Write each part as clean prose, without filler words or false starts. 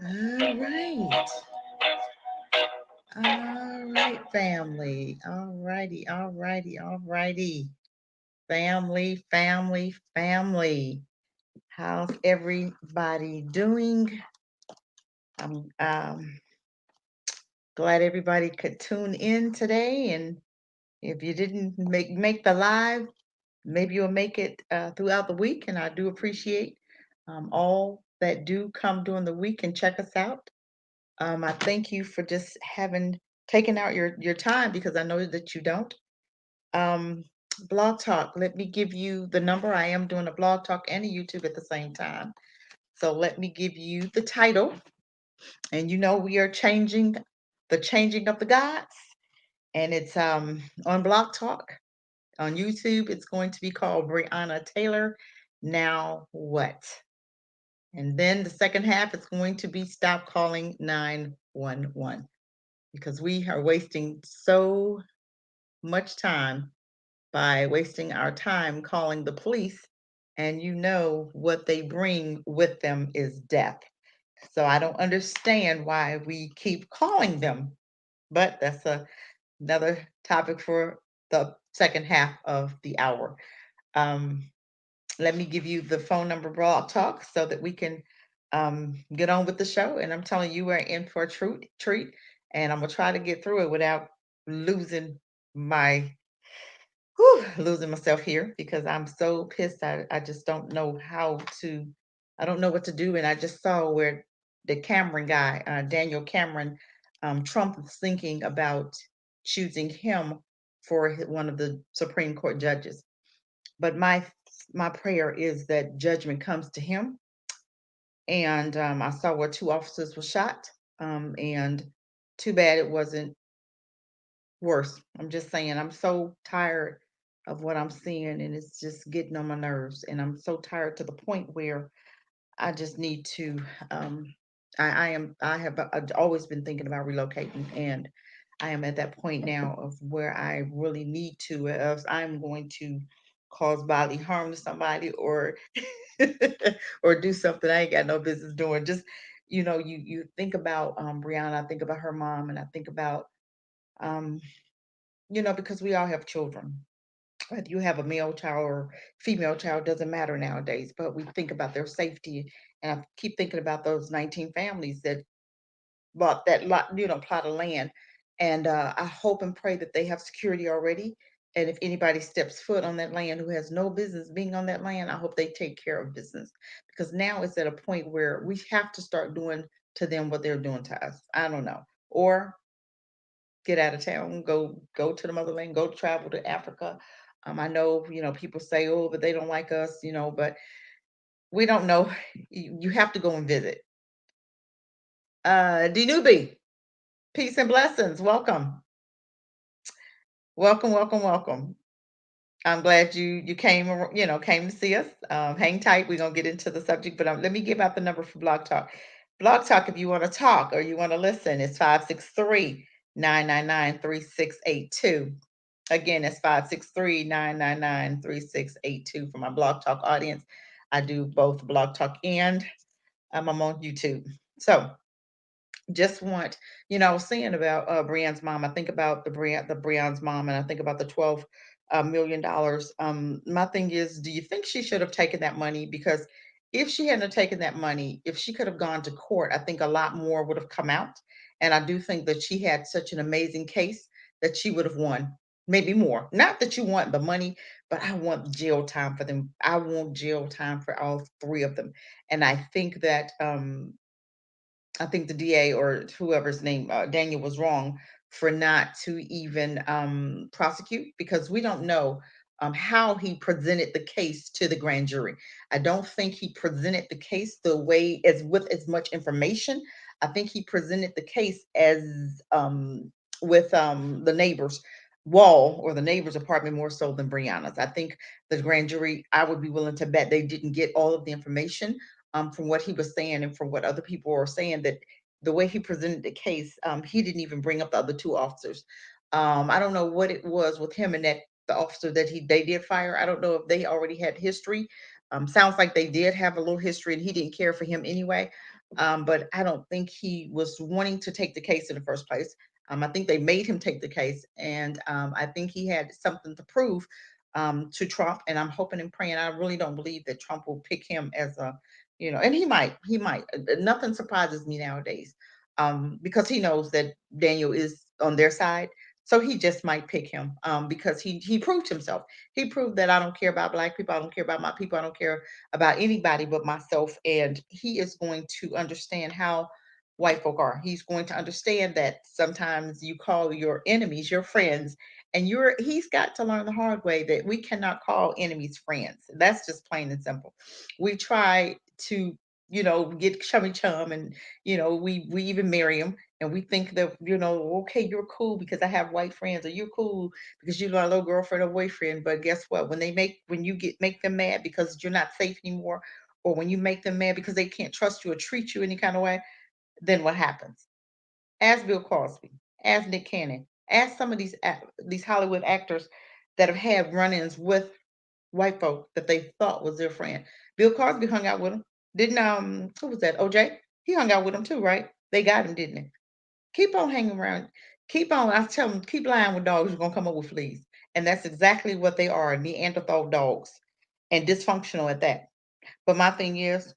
All right. All right, family. All righty. All righty. All righty. Family, family, family. How's everybody doing? I'm glad everybody could tune in today. And if you didn't make the live, maybe you'll make it throughout the week. And I do appreciate all that do come during the week and check us out. I thank you for just having taken out your time because I know that you don't. Um, Blog Talk. Let me give you the number. I am doing a Blog Talk and a YouTube at the same time. So let me give you the title. And you know we are changing the changing of the gods, and it's on Blog Talk. On YouTube, it's going to be called Breonna Taylor Now What? And then the second half is going to be Stop Calling 911 because we are wasting so much time by wasting our time calling the police, and you know what they bring with them is death. So I don't understand why we keep calling them, but that's another topic for the second half of the hour. Um, Let me give you the phone number, Broad Talk, so that we can get on with the show. And I'm telling you, we're in for a treat, and I'm gonna try to get through it without losing my losing myself here because I'm so pissed. I just don't know how to. I don't know what to do. And I just saw where the Cameron guy, Daniel Cameron, Trump is thinking about choosing him for one of the Supreme Court judges. But my prayer is that judgment comes to him. And I saw where two officers were shot. And too bad it wasn't worse. I'm just saying, I'm so tired of what I'm seeing, and it's just getting on my nerves. And I'm so tired to the point where I just need to. Um, I have always been thinking about relocating, and I am at that point now of where I really need to, else I'm going to cause bodily harm to somebody or or do something I ain't got no business doing. Just you think about Brianna, I think about her mom, and I think about um, because we all have children. Whether you have a male child or female child doesn't matter nowadays, but we think about their safety. And I keep thinking about those 19 families that bought that lot, plot of land. And I hope and pray that they have security already. And if anybody steps foot on that land who has no business being on that land, I hope they take care of business because now it's at a point where we have to start doing to them what they're doing to us. I don't know. Or get out of town, go to the motherland, go travel to Africa. I know, people say, oh, but they don't like us, but we don't know. You have to go and visit. Dinubi, peace and blessings. Welcome. Welcome, welcome, welcome. I'm glad you came, came to see us. Hang tight. We're gonna get into the subject, but let me give out the number for Blog Talk. Blog Talk, if you want to talk or you want to listen, it's 563-999-3682. Again, it's 563-999-3682 for my Blog Talk audience. I do both Blog Talk and I'm on YouTube. So just want, I was saying about Brienne's mom. I think about the Brienne's mom, and I think about the $12 million. My thing is, do you think she should have taken that money? Because if she hadn't have taken that money, if she could have gone to court, I think a lot more would have come out. And I do think that she had such an amazing case that she would have won, maybe more. Not that you want the money, but I want jail time for them. I want jail time for all three of them. And I think the DA or whoever's name, Daniel, was wrong for not to even prosecute because we don't know how he presented the case to the grand jury. I don't think he presented the case the way as with as much information. I think he presented the case as with the neighbors wall or the neighbor's apartment more so than Brianna's. I think the grand jury, I would be willing to bet they didn't get all of the information from what he was saying and from what other people were saying, that the way he presented the case, he didn't even bring up the other two officers. I don't know what it was with him and that the officer that they did fire. I don't know if they already had history. Sounds like they did have a little history, and he didn't care for him anyway. But I don't think he was wanting to take the case in the first place. I think they made him take the case, and I think he had something to prove to Trump. And I'm hoping and praying. I really don't believe that Trump will pick him as a, and he might. He might. Nothing surprises me nowadays, because he knows that Daniel is on their side. So he just might pick him because he proved himself. He proved that I don't care about black people. I don't care about my people. I don't care about anybody but myself. And he is going to understand how white folk are. He's going to understand that sometimes you call your enemies your friends. And he's got to learn the hard way that we cannot call enemies friends. That's just plain and simple. We try to, get chummy chum, and we even marry them, and we think that, okay, you're cool because I have white friends, or you're cool because you're my little girlfriend or boyfriend. But guess what? When you make them mad because you're not safe anymore, or when you make them mad because they can't trust you or treat you any kind of way, then what happens? Ask Bill Cosby, ask Nick Cannon, ask some of these Hollywood actors that have had run-ins with white folk that they thought was their friend. Bill Cosby hung out with him. Didn't who was that? OJ? He hung out with him too, right? They got him, didn't they? Keep on hanging around. Keep on. I tell them, keep lying with dogs. You're gonna come up with fleas, and that's exactly what they are: Neanderthal dogs, and dysfunctional at that. But my thing is,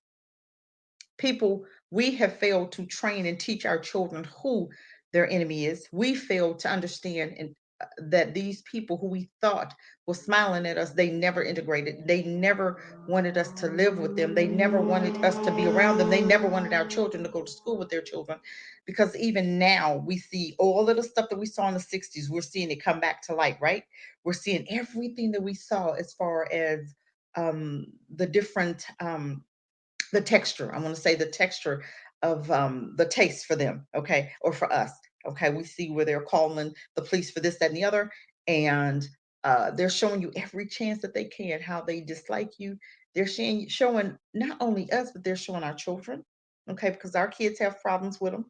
people, we have failed to train and teach our children who their enemy is. We failed to understand that these people who we thought were smiling at us, they never integrated. They never wanted us to live with them. They never wanted us to be around them. They never wanted our children to go to school with their children, because even now we see all of the stuff that we saw in the 60s. We're seeing it come back to light, right? We're seeing everything that we saw as far as the different the texture. I want to say the texture of the taste for them, okay, or for us. Okay, we see where they're calling the police for this, that, and the other, and they're showing you every chance that they can how they dislike you. They're showing not only us, but they're showing our children, okay, because our kids have problems with them.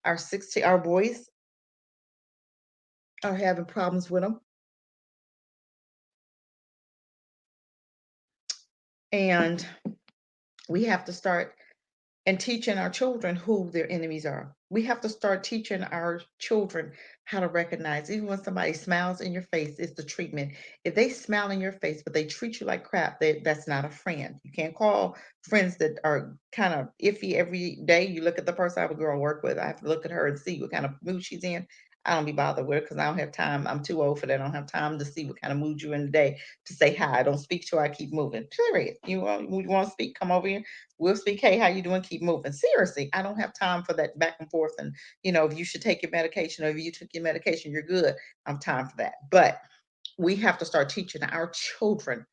Our boys are having problems with them, and we have to start and teaching our children who their enemies are. We have to start teaching our children how to recognize, even when somebody smiles in your face, it's the treatment. If they smile in your face, but they treat you like crap, that's not a friend. You can't call friends that are kind of iffy every day. You look at the person. I have a girl I work with. I have to look at her and see what kind of mood she's in. I don't be bothered with her because I don't have time. I'm too old for that. I don't have time to see what kind of mood you're in the day to say hi. I don't speak to her. I keep moving. Period. You want to speak? Come over here. We'll speak. Hey, how you doing? Keep moving. Seriously, I don't have time for that back and forth. And if you should take your medication, or if you took your medication, you're good. I'm time for that. But we have to start teaching our children,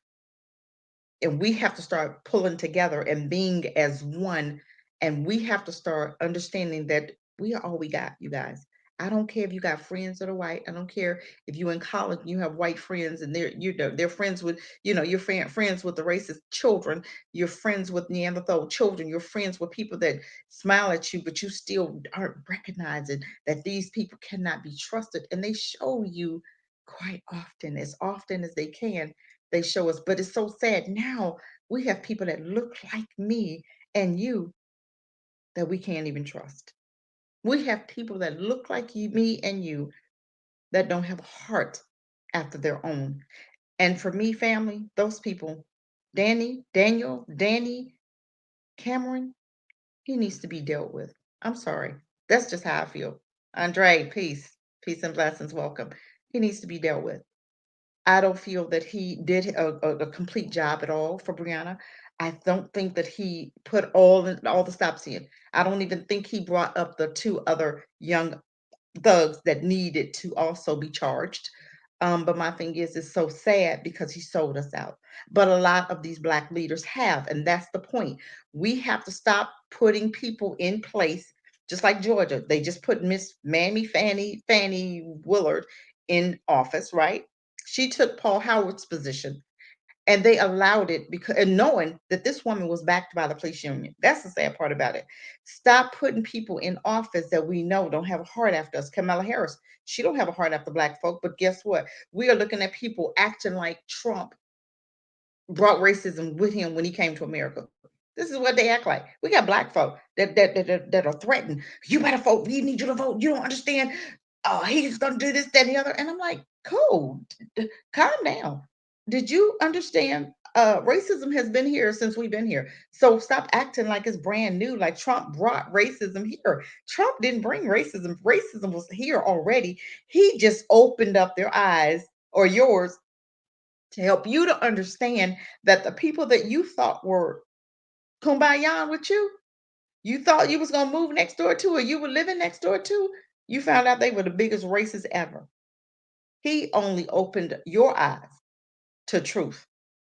and we have to start pulling together and being as one. And we have to start understanding that we are all we got, you guys. I don't care if you got friends that are white. I don't care if you in college and you have white friends, and they're friends with, you're friends with the racist children. You're friends with Neanderthal children. You're friends with people that smile at you, but you still aren't recognizing that these people cannot be trusted. And they show you quite often as they can, they show us. But it's so sad now, we have people that look like me and you that we can't even trust. We have people that look like me and you that don't have a heart after their own. And for me, family, those people, Danny, Cameron, he needs to be dealt with. I'm sorry. That's just how I feel. Andre, peace. Peace and blessings. Welcome. He needs to be dealt with. I don't feel that he did a complete job at all for Brianna. I don't think that he put all the stops in. I don't even think he brought up the two other young thugs that needed to also be charged. But my thing is, it's so sad because he sold us out. But a lot of these black leaders have, and that's the point. We have to stop putting people in place, just like Georgia. They just put Miss Mammy Fannie Willard in office, right? She took Paul Howard's position, and they allowed it because, and knowing that this woman was backed by the police union. That's the sad part about it. Stop putting people in office that we know don't have a heart after us. Kamala Harris, she don't have a heart after black folk, but guess what? We are looking at people acting like Trump brought racism with him when he came to America. This is what they act like. We got black folk that are threatened. You better vote. We need you to vote. You don't understand. Oh, he's gonna do this, that, and the other. And I'm like, cool, calm down. Did you understand? Racism has been here since we've been here. So stop acting like it's brand new, like Trump brought racism here. Trump didn't bring racism. Racism was here already. He just opened up their eyes or yours to help you to understand that the people that you thought were kumbaya with you thought you was gonna move next door to, or you were living next door to, you found out they were the biggest racists ever. He only opened your eyes to truth,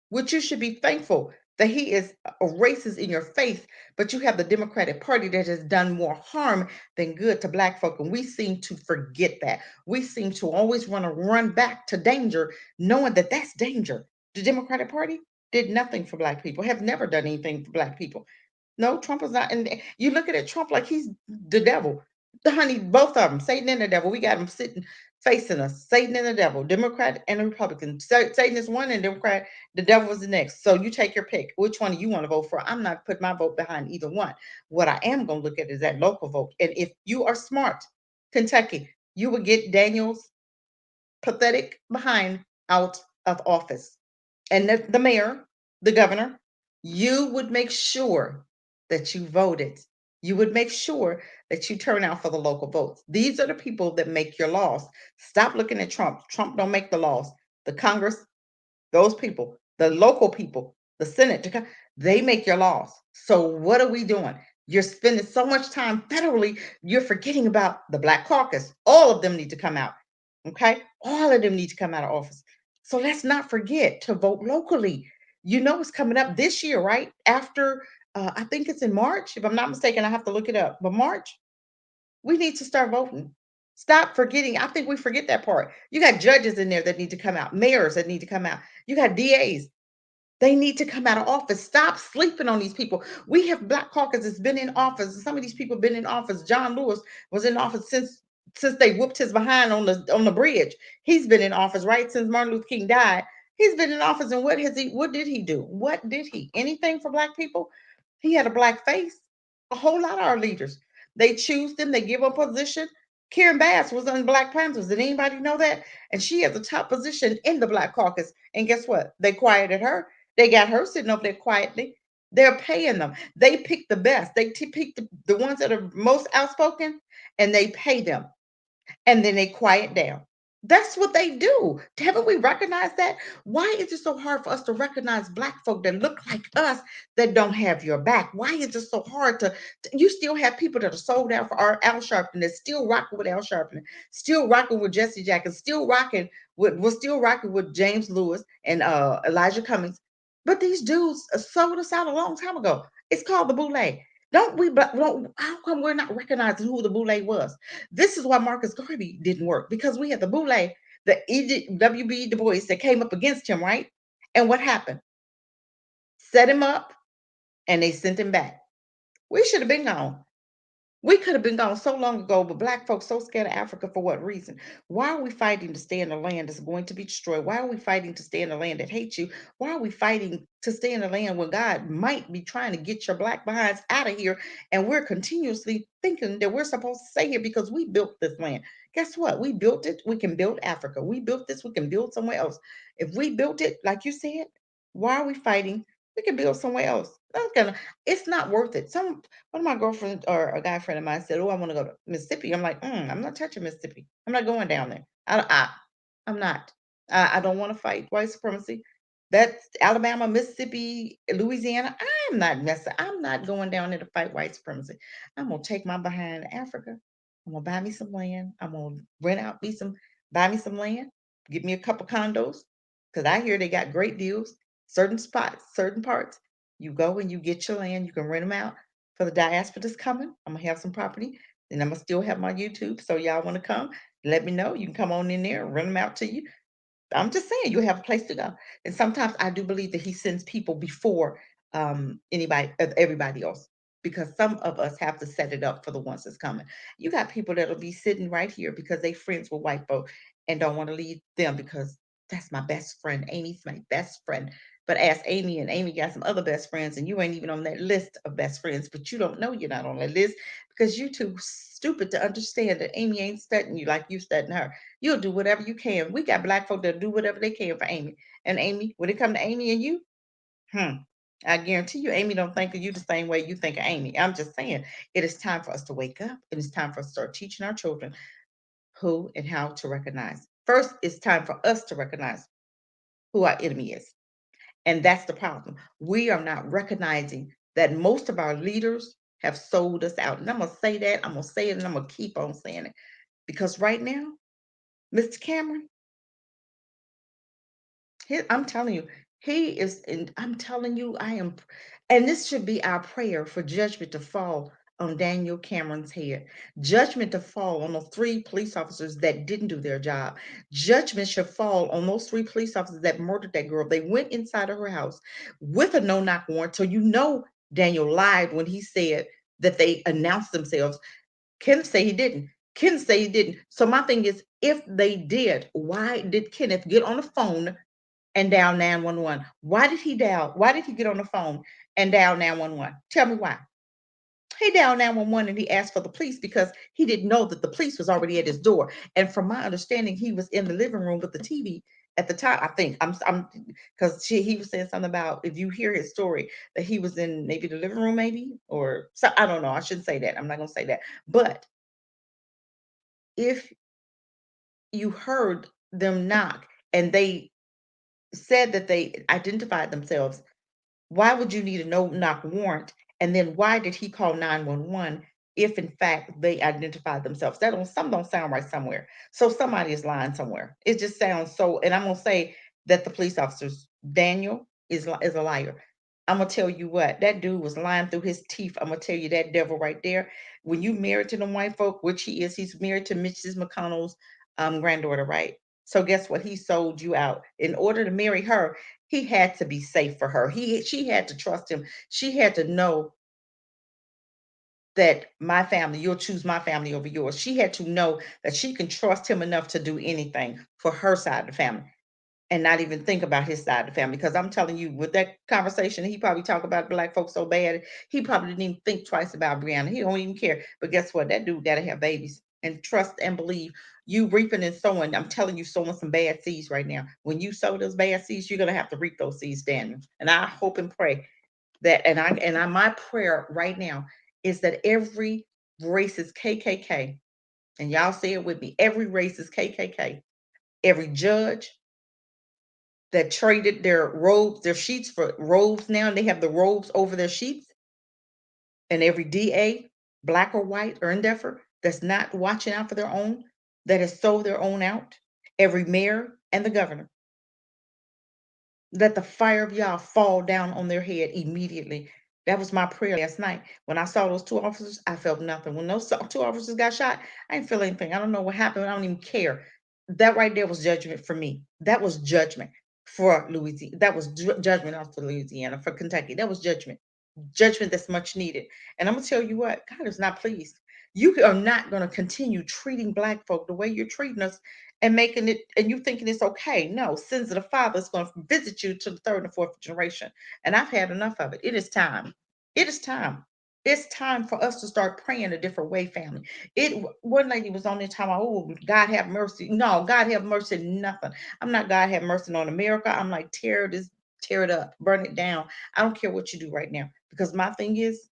which you should be thankful that he is a racist in your face, but you have the Democratic Party that has done more harm than good to black folk. And we seem to forget that. We seem to always want to run back to danger, knowing that that's danger. The Democratic Party did nothing for black people, have never done anything for black people. No, Trump is not. And you look at Trump like he's the devil. Honey, both of them, Satan and the devil. We got them sitting facing us, Satan and the devil, Democrat and the Republican. Satan is one and Democrat, the devil is the next. So you take your pick. Which one do you want to vote for? I'm not putting my vote behind either one. What I am going to look at is that local vote. And if you are smart, Kentucky, you will get Daniel's pathetic behind out of office. And the mayor, the governor, you would make sure that you voted. You would make sure that you turn out for the local votes. These are the people that make your laws. Stop looking at Trump. Trump don't make the laws. The Congress, those people, the local people, the Senate, they make your laws. So what are we doing? You're spending so much time federally, you're forgetting about the Black Caucus. All of them need to come out. Okay? All of them need to come out of office. So let's not forget to vote locally. You know what's coming up this year, right? After, I think it's in March. If I'm not mistaken, I have to look it up. But March, we need to start voting. Stop forgetting. I think we forget that part. You got judges in there that need to come out, mayors that need to come out. You got DAs. They need to come out of office. Stop sleeping on these people. We have Black Caucus that's been in office. Some of these people have been in office. John Lewis was in office since they whooped his behind on the bridge. He's been in office right since Martin Luther King died. He's been in office, and what did he do? What did he? Anything for black people? He had a black face. A whole lot of our leaders. They choose them, they give a position. Karen Bass was on Black Panthers. Did anybody know that? And she has the top position in the Black Caucus. And guess what? They quieted her. They got her sitting up there quietly. They're paying them. They pick the best. They pick the ones that are most outspoken, and they pay them, and then they quiet down. That's what they do. Haven't we recognized that? Why is it so hard for us to recognize black folk that look like us that don't have your back? Why is it so hard you still have people that are sold out for our Al Sharpton, that's still rocking with Al Sharpton, still rocking with Jesse Jackson, we're still rocking with James Lewis and Elijah Cummings. But these dudes sold us out a long time ago. It's called the boule. How come we're not recognizing who the boule was? This is why Marcus Garvey didn't work, because we had the boule, W.B. Du Bois that came up against him, right? And what happened? Set him up and they sent him back. We should have been gone. We could have been gone so long ago, but black folks so scared of Africa for what reason? Why are we fighting to stay in a land that's going to be destroyed? Why are we fighting to stay in a land that hates you? Why are we fighting to stay in a land when God might be trying to get your black behinds out of here? And we're continuously thinking that we're supposed to stay here because we built this land. Guess what? We built it. We can build Africa. We built this. We can build somewhere else. If we built it, like you said, why are we fighting? We can build somewhere else. It's not worth it. One of my girlfriends or a guy friend of mine said, "Oh, I want to go to Mississippi." I'm like, I'm not touching Mississippi. I'm not going down there. I'm not. I don't want to fight white supremacy. That's Alabama, Mississippi, Louisiana. I'm not going down there to fight white supremacy. I'm gonna take my behind to Africa. I'm gonna buy me some land. I'm gonna buy me some land, give me a couple condos, because I hear they got great deals. Certain spots, certain parts. You go and you get your land. You can rent them out for the diaspora that's coming. I'm gonna have some property, and I'm gonna still have my YouTube. So y'all want to come? Let me know. You can come on in there, rent them out to you. I'm just saying you have a place to go. And sometimes I do believe that he sends people before everybody else, because some of us have to set it up for the ones that's coming. You got people that'll be sitting right here because they friends with white folk and don't want to leave them because that's my best friend. Amy's my best friend. But ask Amy, and Amy got some other best friends, and you ain't even on that list of best friends, but you don't know you're not on that list because you too stupid to understand that Amy ain't studying you like you studying her. You'll do whatever you can. We got black folk that do whatever they can for Amy. And Amy, when it come to Amy and you, hmm, I guarantee you, Amy don't think of you the same way you think of Amy. I'm just saying, it is time for us to wake up. It is time for us to start teaching our children who and how to recognize. First, it's time for us to recognize who our enemy is. And that's the problem. We are not recognizing that most of our leaders have sold us out. And I'm going to say that, I'm going to say it, and I'm going to keep on saying it. Because right now, Mr. Cameron, I'm telling you, he is, and I'm telling you, I am, and this should be our prayer for judgment to fall on Daniel Cameron's head. Judgment to fall on those three police officers that didn't do their job. Judgment should fall on those three police officers that murdered that girl. They went inside of her house with a no-knock warrant. So you know Daniel lied when he said that they announced themselves. Kenneth say he didn't. Kenneth say he didn't. So my thing is, if they did, why did Kenneth get on the phone and dial 911? Why did he dial? Why did he get on the phone and dial 911? Tell me why. He dialed 911 and he asked for the police because he didn't know that the police was already at his door. And from my understanding, he was in the living room with the TV at the time. I think I'm because he was saying something about, if you hear his story, that he was in maybe the living room, maybe, or so. I don't know. I shouldn't say that. I'm not gonna say that. But if you heard them knock and they said that they identified themselves, why would you need a no knock warrant? And then why did he call 911 if in fact they identified themselves? That don't sound right somewhere. So somebody is lying somewhere. It just sounds so, and I'm gonna say that the police officers, Daniel is a liar. I'm gonna tell you what, that dude was lying through his teeth. I'm gonna tell you that devil right there. When you married to them white folk, which he is, he's married to Mrs. McConnell's granddaughter, right? So guess what? He sold you out. In order to marry her, he had to be safe for her. She had to trust him. She had to know that my family, you'll choose my family over yours. She had to know that she can trust him enough to do anything for her side of the family and not even think about his side of the family. Because I'm telling you, with that conversation, he probably talked about black folks so bad, he probably didn't even think twice about Breonna. He don't even care. But guess what? That dude gotta have babies. And trust and believe, you reaping and sowing. I'm telling you, sowing some bad seeds right now. When you sow those bad seeds, you're gonna have to reap those seeds, Daniel. And I hope and pray that, and I my prayer right now is that every race is KKK, and y'all say it with me. Every race is KKK. Every judge that traded their robes, their sheets for robes now, and they have the robes over their sheets. And every DA, black or white or indifferent, that's not watching out for their own, that has sold their own out. Every mayor and the governor, let the fire of Yah fall down on their head immediately. That was my prayer last night. When I saw those two officers, I felt nothing. When those two officers got shot, I didn't feel anything. I don't know what happened. I don't even care. That right there was judgment for me. That was judgment for Louisiana. That was judgment after Louisiana, for Kentucky. That was judgment that's much needed. And I'm gonna tell you what, God is not pleased. You are not gonna continue treating black folk the way you're treating us and making it, and you thinking it's okay. No, sins of the father is gonna visit you to the third and fourth generation. And I've had enough of it. It is time. It is time. It's time for us to start praying a different way, family. It One lady was on there talking about, oh, God have mercy. No, God have mercy, nothing. I'm not God have mercy on America. I'm like, tear it up, burn it down. I don't care what you do right now. Because my thing is,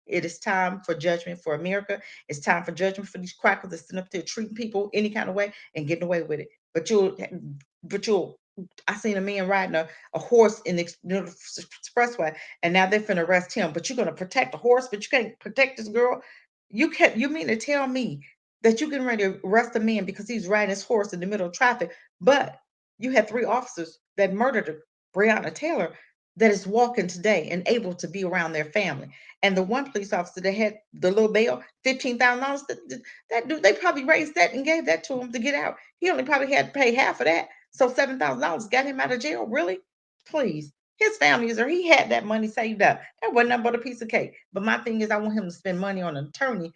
it is time for judgment for America. It's time for judgment for these crackers that sitting up there treating people any kind of way and getting away with it. But you'll, I seen a man riding a horse in the expressway, and now they're finna arrest him. But you're gonna protect the horse, but you can't protect this girl. You mean to tell me that you getting ready to arrest a man because he's riding his horse in the middle of traffic, but you had three officers that murdered her, Breonna Taylor, that is walking today and able to be around their family. And the one police officer that had the little bail, $15,000, that dude, they probably raised that and gave that to him to get out. He only probably had to pay half of that. So $7,000 got him out of jail. Really? Please. His family is there. He had that money saved up. That wasn't nothing but a piece of cake. But my thing is, I want him to spend money on an attorney.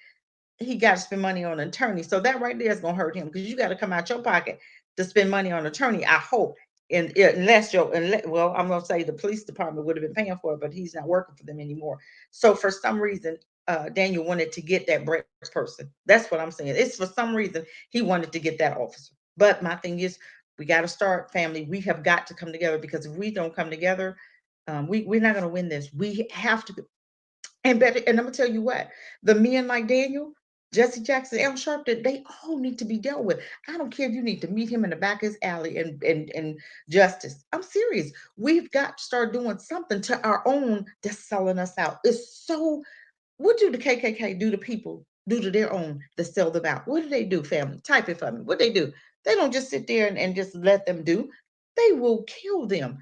He got to spend money on an attorney. So that right there is going to hurt him because you got to come out your pocket to spend money on an attorney. I hope. And unless well, I'm gonna say the police department would have been paying for it, but he's not working for them anymore. So for some reason, Daniel wanted to get that Brett's person. That's what I'm saying. It's for some reason he wanted to get that officer. But my thing is, we got to start, family. We have got to come together, because if we don't come together, we're not gonna win this. We have to. And better, and I'm gonna tell you what, the men like Daniel, Jesse Jackson, Al Sharpton, they all need to be dealt with. I don't care if you need to meet him in the back of his alley and justice. I'm serious. We've got to start doing something to our own that's selling us out. It's so, what do the KKK do to people, do to their own that sell them out? What do they do, family? Type it for me. What they do? They don't just sit there and just let them do. They will kill them.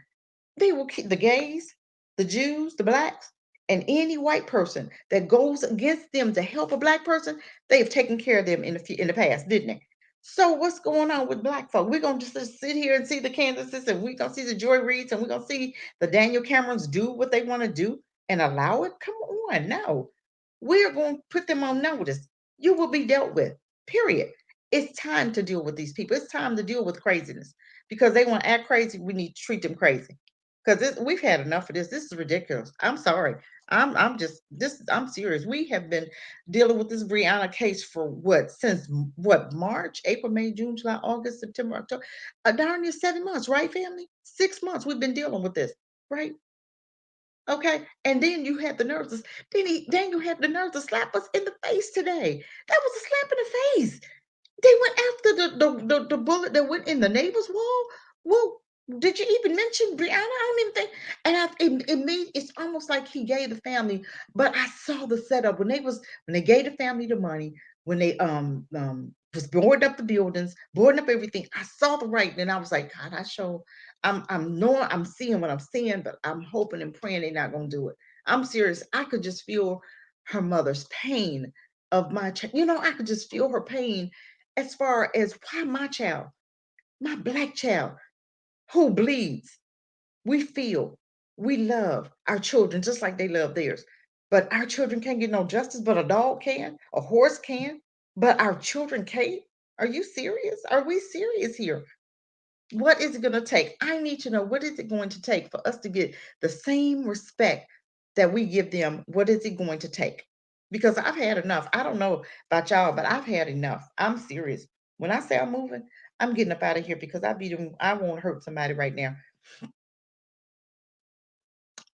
They will keep the gays, the Jews, the blacks, and any white person that goes against them to help a black person. They have taken care of them in the past, didn't they? So what's going on with black folk? We're gonna just sit here and see the Candaces, and we're gonna see the Joy Reids, and we're gonna see the Daniel Camerons do what they want to do and allow it? Come on, no. We're going to put them on notice. You will be dealt with. Period. It's time to deal with these people. It's time to deal with craziness, because they want to act crazy. We need to treat them crazy, because we've had enough of this. This is ridiculous. I'm sorry. I'm just this. I'm serious. We have been dealing with this Brianna case for what, since what, March, April, May, June, July, August, September, October, darn near 7 months, right, family? 6 months we've been dealing with this, right? Okay, and then you had the nerve to, then you had the nerve to slap us in the face today. That was a slap in the face. They went after the bullet that went in the neighbor's wall. Well, did you even mention Brianna? I don't even think. And it's almost like he gave the family. But I saw the setup when they gave the family the money, when they was boarding up the buildings, boarding up everything. I saw the writing, and I was like, God, I'm knowing, I'm seeing what I'm seeing, but I'm hoping and praying they're not gonna do it. I'm serious. I could just feel her mother's pain of my child. I could just feel her pain, as far as why my child, my black child, who bleeds, we feel, we love our children just like they love theirs. But our children can't get no justice, but a dog can, a horse can, but our children can't. Are you serious? Are we serious here? What is it going to take? I need to know, what is it going to take for us to get the same respect that we give them? What is it going to take? Because I've had enough. I don't know about y'all, but I've had enough. I'm serious. When I say I'm moving, I'm getting up out of here, because I won't hurt somebody right now.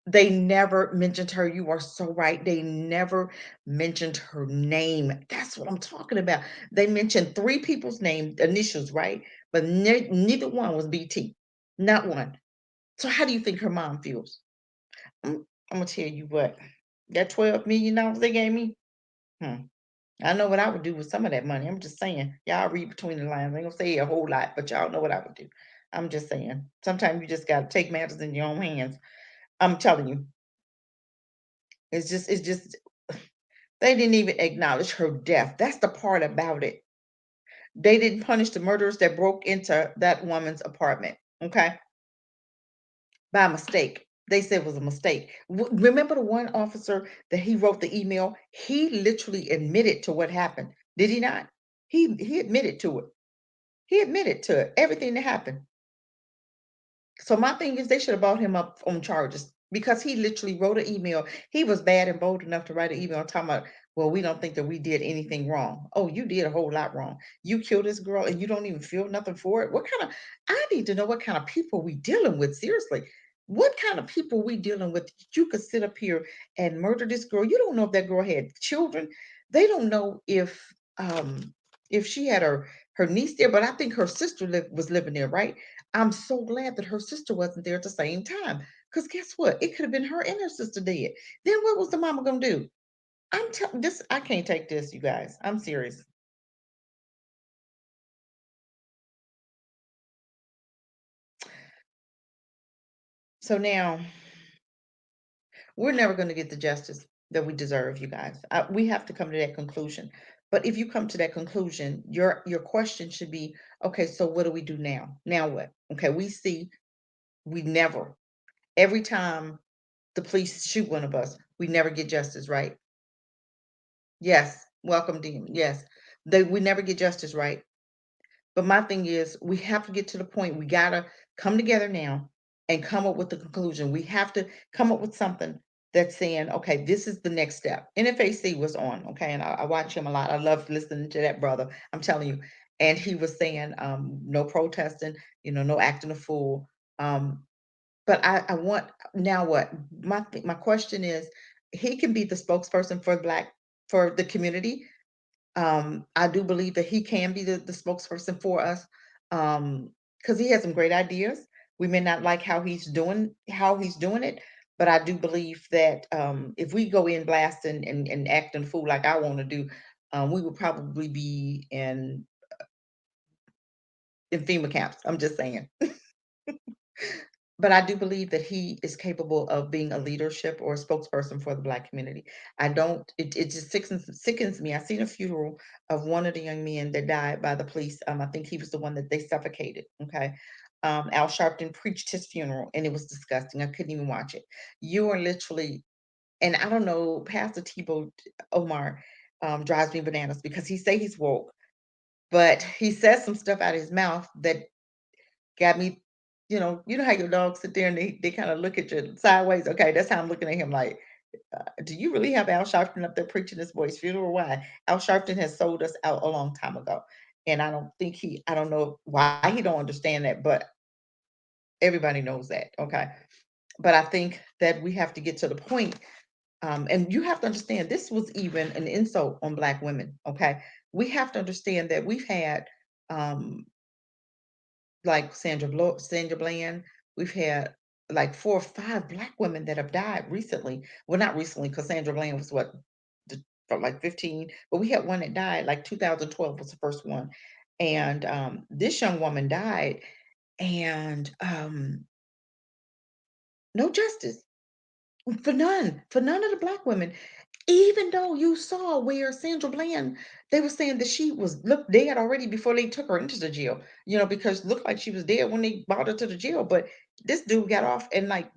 They never mentioned her. You are so right. They never mentioned her name. That's what I'm talking about. They mentioned three people's name, initials, right? But neither one was BT. Not one. So how do you think her mom feels? I'm gonna tell you what. That $12 million they gave me. Hmm. I know what I would do with some of that money. I'm just saying. Y'all read between the lines. I ain't gonna say a whole lot, but y'all know what I would do. I'm just saying. Sometimes you just gotta take matters in your own hands. I'm telling you. It's just they didn't even acknowledge her death. That's the part about it. They didn't punish the murderers that broke into that woman's apartment. Okay, by mistake. They said it was a mistake. Remember the one officer that he wrote the email? He literally admitted to what happened. Did he not? He admitted to it. He admitted to it. Everything that happened. So my thing is, they should have brought him up on charges, because he literally wrote an email. He was bad and bold enough to write an email talking about, well, we don't think that we did anything wrong. Oh, you did a whole lot wrong. You killed this girl and you don't even feel nothing for it. What kind of, I need to know what kind of people we dealing with. Seriously. What kind of people we dealing with? You could sit up here and murder this girl. You don't know if that girl had children. They don't know if she had her niece there, but I think her sister was living there, right? I'm so glad that her sister wasn't there at the same time. Because guess what? It could have been her and her sister dead. Then what was the mama gonna do? I'm telling this, I can't take this, you guys. I'm serious. So now we're never going to get the justice that we deserve, you guys. We have to come to that conclusion. But if you come to that conclusion, your question should be, okay, so what do we do now? Now what? Okay, we see, we never, every time the police shoot one of us, we never get justice, right? Yes, welcome, demon. Yes, we never get justice, right? But my thing is, we have to get to the point. We gotta. come together now and come up with the conclusion. We have to come up with something that's saying, okay, this is the next step. NFAC was on, okay, and I watch him a lot. I love listening to that brother. I'm telling you. And he was saying, no protesting, no acting a fool. But I want now what my question is, he can be the spokesperson for the community. I do believe that he can be the spokesperson for us, because he has some great ideas. We may not like how he's doing it, but I do believe that if we go in blasting and acting a fool like I want to do, we would probably be in FEMA camps. I'm just saying. But I do believe that he is capable of being a leadership or a spokesperson for the Black community. I don't it just sickens me. I seen a funeral of one of the young men that died by the police. I think he was the one that they suffocated, okay? Al Sharpton preached his funeral, and it was disgusting. I couldn't even watch it. You are literally and I don't know, Pastor Tebow Omar, drives me bananas because he say he's woke, but he says some stuff out of his mouth that got me, you know how your dogs sit there and they kind of look at you sideways. Okay, that's how I'm looking at him. Like, do you really have Al Sharpton up there preaching this boy's funeral? Why? Al Sharpton has sold us out a long time ago, and I don't know why he don't understand that, but everybody knows that. Okay, but I think that we have to get to the point, and you have to understand this was even an insult on Black women. Okay, we have to understand that we've had. Um, like Sandra Bland. We've had like 4 or 5 Black women that have died recently. Well, not recently, because Sandra Bland was what, from like 15, but we had one that died like 2012 was the first one. And this young woman died, and no justice for none of the Black women. Even though you saw where Sandra Bland, they were saying that she was looked dead already before they took her into the jail, because it looked like she was dead when they brought her to the jail. But this dude got off, and like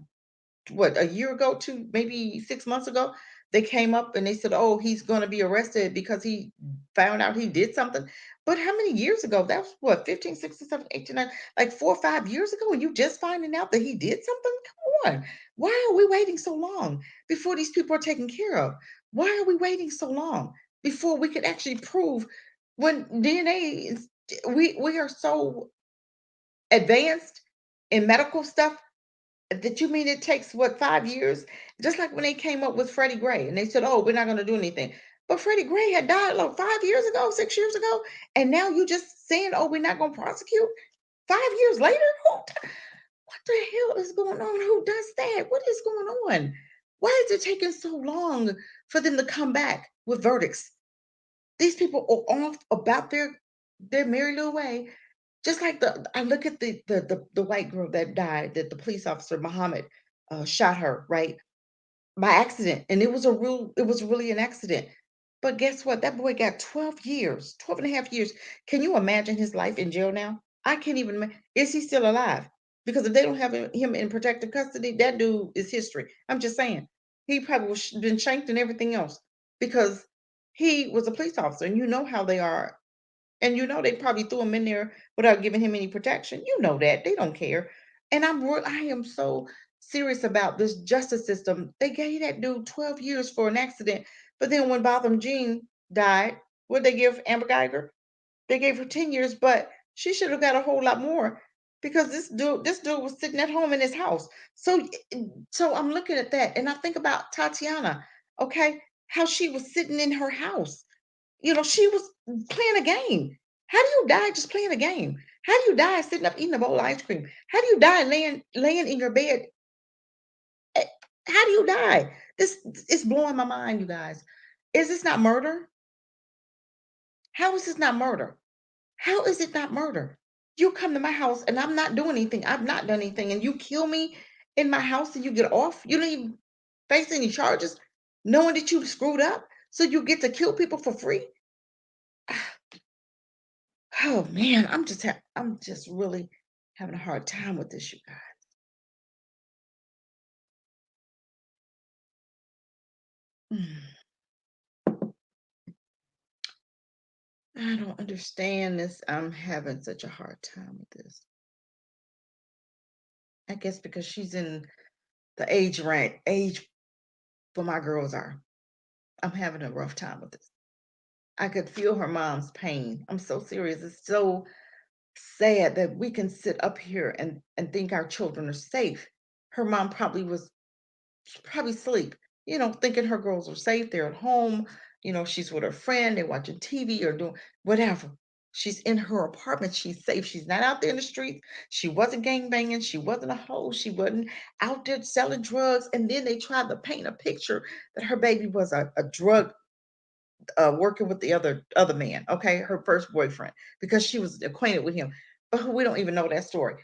what, a year ago, two, maybe 6 months ago, they came up and they said, oh, he's going to be arrested because he found out he did something. But how many years ago? That was what, 15, 16, 17, 18, 19, like 4 or 5 years ago, and you just finding out that he did something? Come on. Why are we waiting so long before these people are taken care of? Why are we waiting so long before we could actually prove when DNA is, we are so advanced in medical stuff that you mean it takes what, 5 years? Just like when they came up with Freddie Gray and they said, "Oh, we're not going to do anything," but Freddie Gray had died like 5 years ago, 6 years ago, and now you just saying, "Oh, we're not going to prosecute." 5 years later, what the hell is going on? Who does that? What is going on? Why is it taking so long for them to come back with verdicts? These people are off about their merry little way. Just like I look at the white girl that died, that the police officer Muhammad shot her, right? By accident. And it was really an accident. But guess what? That boy got 12 years, 12 and a half years. Can you imagine his life in jail now? I can't even is he still alive? Because if they don't have him in protective custody, that dude is history. I'm just saying. He probably was been shanked and everything else because he was a police officer, and you know how they are, and you know they probably threw him in there without giving him any protection. You know that. They don't care. And I am so serious about this justice system. They gave that dude 12 years for an accident. But then when Botham Jean died, what they give Amber Geiger? They gave her 10 years, but she should have got a whole lot more because this dude was sitting at home in his house. So I'm looking at that and I think about Tatiana, okay, how she was sitting in her house. She was playing a game. How do you die just playing a game? How do you die sitting up eating a bowl of ice cream? How do you die laying in your bed? Eh, How do you die? This is blowing my mind, you guys. Is this not murder? How is this not murder? How is it not murder? You come to my house and I'm not doing anything. I've not done anything, and you kill me in my house and you get off. You don't even face any charges, knowing that you screwed up. So you get to kill people for free. Oh man, I'm just really having a hard time with this, you guys. I don't understand this. I'm having such a hard time with this. I guess because she's in the age where my girls are. I'm having a rough time with this. I could feel her mom's pain. I'm so serious. It's so sad that we can sit up here and think our children are safe. Her mom probably sleep, thinking her girls are safe. They're at home. She's with her friend. They're watching TV or doing whatever. She's in her apartment. She's safe. She's not out there in the streets. She wasn't gang banging. She wasn't a hoe. She wasn't out there selling drugs. And then they tried to paint a picture that her baby was a drug working with the other man, okay, her first boyfriend, because she was acquainted with him. But we don't even know that story.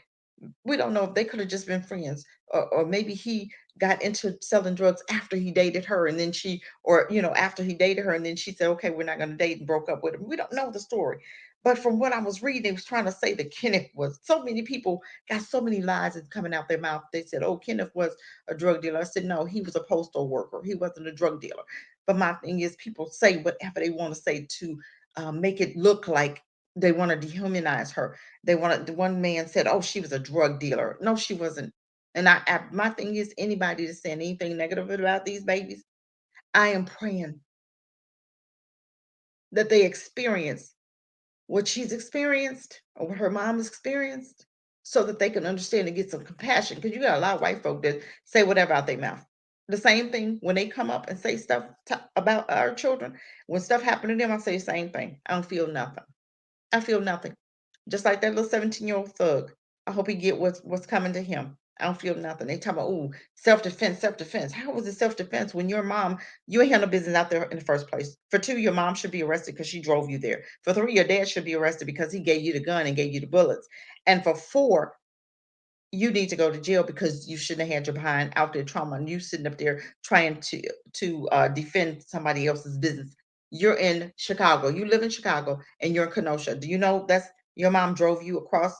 We don't know if they could have just been friends, or maybe he got into selling drugs after he dated her, and then after he dated her, and then she said, "Okay, we're not going to date," and broke up with him. We don't know the story, but from what I was reading, they was trying to say that Kenneth was. So many people got so many lies that's coming out their mouth. They said, "Oh, Kenneth was a drug dealer." I said, "No, he was a postal worker. He wasn't a drug dealer." But my thing is, people say whatever they want to say to make it look like they want to dehumanize her. They wanted the one man said, "Oh, she was a drug dealer." No, she wasn't. And my thing is, anybody that's saying anything negative about these babies, I am praying that they experience what she's experienced or what her mom has experienced, so that they can understand and get some compassion. Because you got a lot of white folk that say whatever out their mouth. The same thing when they come up and say stuff about our children. When stuff happen to them, I say the same thing. I don't feel nothing. I feel nothing. Just like that little 17-year-old thug. I hope he get what's coming to him. I don't feel nothing. They talk about, oh, self-defense, self-defense. How was it self-defense when your mom, you ain't had no business out there in the first place? For two, your mom should be arrested because she drove you there. For three, your dad should be arrested because he gave you the gun and gave you the bullets. And for four, you need to go to jail because you shouldn't have had your behind out there trauma and you sitting up there trying to defend somebody else's business. You're in Chicago. You live in Chicago and you're in Kenosha. Do you know that's your mom drove you across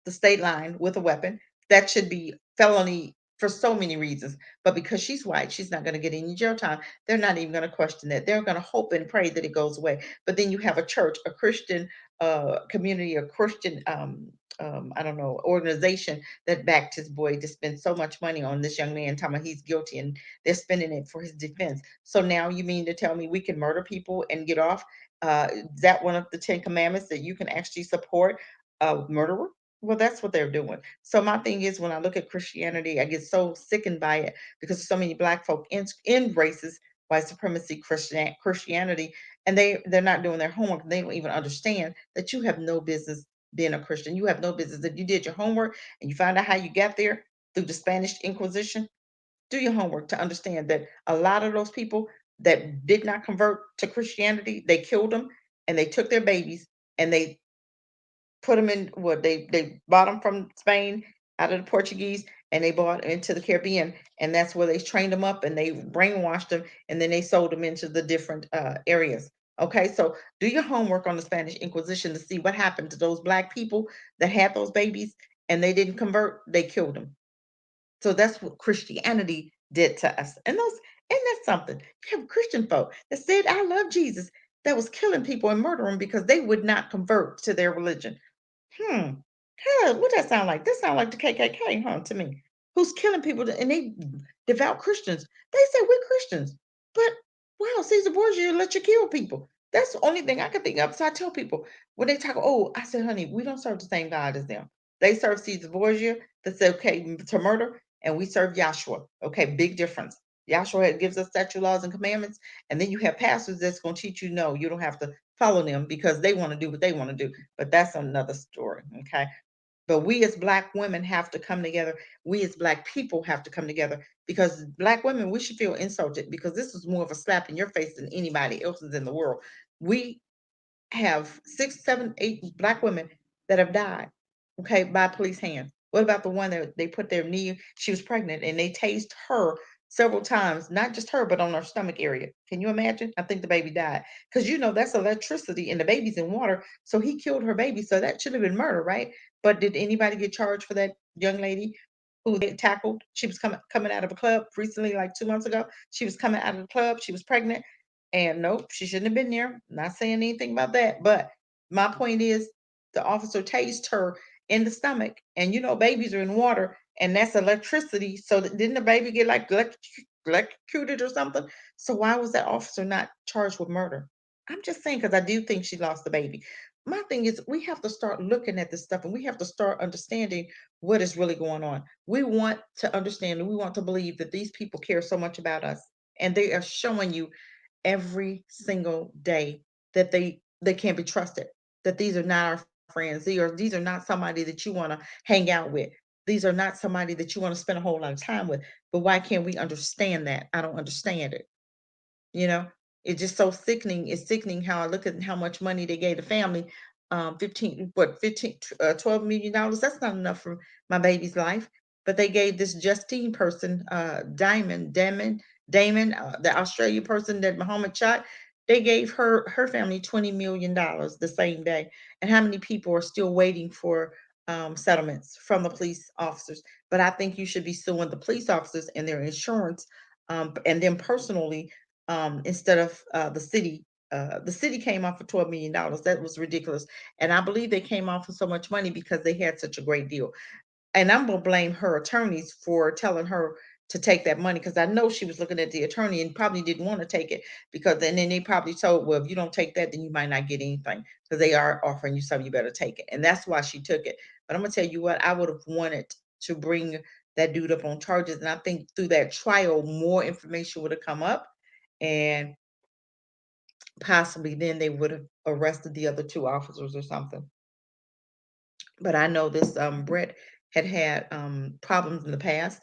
the state line with a weapon? That should be felony for so many reasons. But because she's white, she's not going to get any jail time. They're not even going to question that. They're going to hope and pray that it goes away. But then you have a church, a Christian community, a Christian I don't know, organization that backed his boy to spend so much money on this young man, talking about he's guilty, and they're spending it for his defense. So now you mean to tell me we can murder people and get off? Is that one of the Ten Commandments that you can actually support a murderer? Well, that's what they're doing. So my thing is, when I look at Christianity, I get so sickened by it because there's so many black folk in races, white supremacy, Christianity, and they're not doing their homework. They don't even understand that you have no business being a Christian. You have no business. If you did your homework and you found out how you got there through the Spanish Inquisition, do your homework to understand that a lot of those people that did not convert to Christianity, they killed them and they took their babies and they put them in what they bought them from Spain out of the Portuguese, and they bought into the Caribbean, and that's where they trained them up and they brainwashed them, and then they sold them into the different areas. Okay, so do your homework on the Spanish Inquisition to see what happened to those black people that had those babies and they didn't convert. They killed them. So that's what Christianity did to us. And that's something. You have Christian folk that said, I love Jesus, that was killing people and murdering because they would not convert to their religion. Hmm. Huh, what that sound like? That sound like the KKK, huh, to me. Who's killing people and they devout Christians. They say we're Christians. But wow, Caesar Borgia let you kill people. That's the only thing I can think of. So I tell people when they talk, oh, I said, honey, we don't serve the same God as them. They serve Caesar Borgia that said, okay, to murder, and we serve Yahshua. Okay, big difference. Yahshua gives us statute laws and commandments, and then you have pastors that's going to teach you no, you don't have to follow them because they want to do what they want to do. But that's another story. Okay. But we as black women have to come together. We as black people have to come together because black women, we should feel insulted because this is more of a slap in your face than anybody else's in the world. We have 6, 7, 8 black women that have died, okay, by police hands. What about the one that they put their knee? She was pregnant and they tased her several times, not just her, but on her stomach area. Can you imagine? I think the baby died because that's electricity and the baby's in water. So he killed her baby. So that should have been murder, right? But did anybody get charged for that young lady who they tackled? She was coming out of a club recently, like 2 months ago. She was coming out of the club. She was pregnant and nope, she shouldn't have been there. Not saying anything about that. But my point is the officer tased her in the stomach. And babies are in water and that's electricity. So didn't the baby get like electrocuted or something? So why was that officer not charged with murder? I'm just saying because I do think she lost the baby. My thing is we have to start looking at this stuff and we have to start understanding what is really going on. We want to understand and we want to believe that these people care so much about us, and they are showing you every single day that they can't be trusted. That these are not our friends. These are not somebody that you want to hang out with. These are not somebody that you want to spend a whole lot of time with. But why can't we understand that? I don't understand it. You know, it's just so sickening. It's sickening how I look at how much money they gave the family. 15, 12 million dollars. That's not enough for my baby's life. But they gave this Justine person, Damon, the Australia person that Muhammad shot. They gave her family $20 million the same day. And how many people are still waiting for settlements from the police officers? But I think you should be suing the police officers and their insurance, and them personally, instead of the city. The city came off for $12 million. That was ridiculous, and I believe they came off with so much money because they had such a great deal. And I'm gonna blame her attorneys for telling her to take that money because I know she was looking at the attorney and probably didn't want to take it because then they probably told, well, if you don't take that, then you might not get anything because they are offering you something, you better take it. And that's why she took it. But I'm gonna tell you what, I would have wanted to bring that dude up on charges. And I think through that trial, more information would have come up, and possibly then they would have arrested the other two officers or something. But I know this Brett had problems in the past.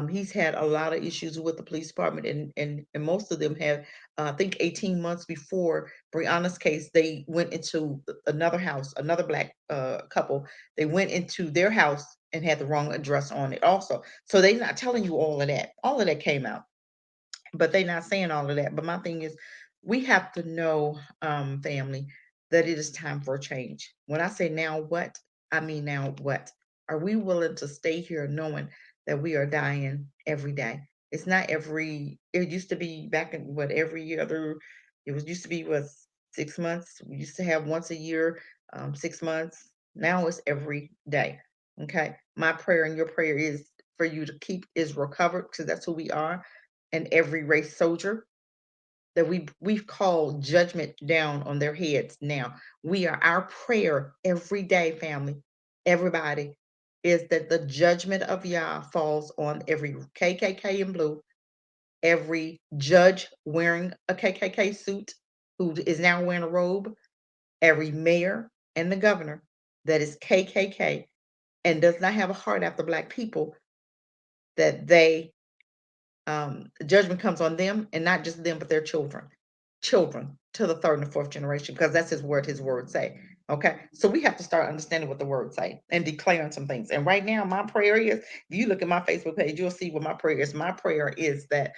He's had a lot of issues with the police department, and most of them have. I think 18 months before Breonna's case, they went into another house, another black couple. They went into their house and had the wrong address on it, also. So they're not telling you all of that. All of that came out, but they're not saying all of that. But my thing is, we have to know, family, that it is time for a change. When I say now what, I mean now what. Are we willing to stay here knowing that we are dying every day? It's not every, it used to be back in what, every other, it was used to be what, 6 months. We used to have once a year, 6 months. Now it's every day. Okay. My prayer and your prayer is for you to keep Israel covered because that's who we are, and every race soldier, that we've called judgment down on their heads now. We are, our prayer every day, family, everybody, is that the judgment of Yah falls on every KKK in blue, every judge wearing a KKK suit who is now wearing a robe, every mayor and the governor that is KKK and does not have a heart after black people, that they, judgment comes on them, and not just them, but their children to the third and the fourth generation, because that's his word say. Okay. So we have to start understanding what the word say and declaring some things. And right now, my prayer is, if you look at my Facebook page, you'll see what my prayer is. My prayer is that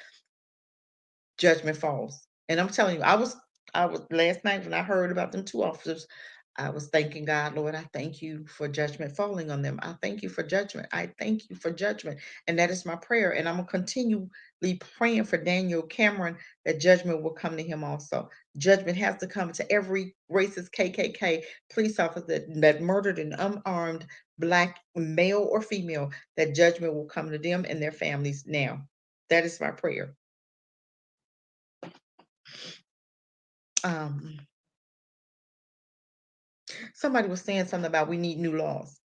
judgment falls. And I'm telling you, I was last night when I heard about them two officers, I was thanking God, Lord, I thank you for judgment falling on them. I thank you for judgment. I thank you for judgment. And that is my prayer. And I'm gonna continually praying for Daniel Cameron, that judgment will come to him also. Judgment has to come to every racist KKK police officer that murdered an unarmed black male or female, that judgment will come to them and their families now. That is my prayer. Um, Somebody was saying something about we need new laws.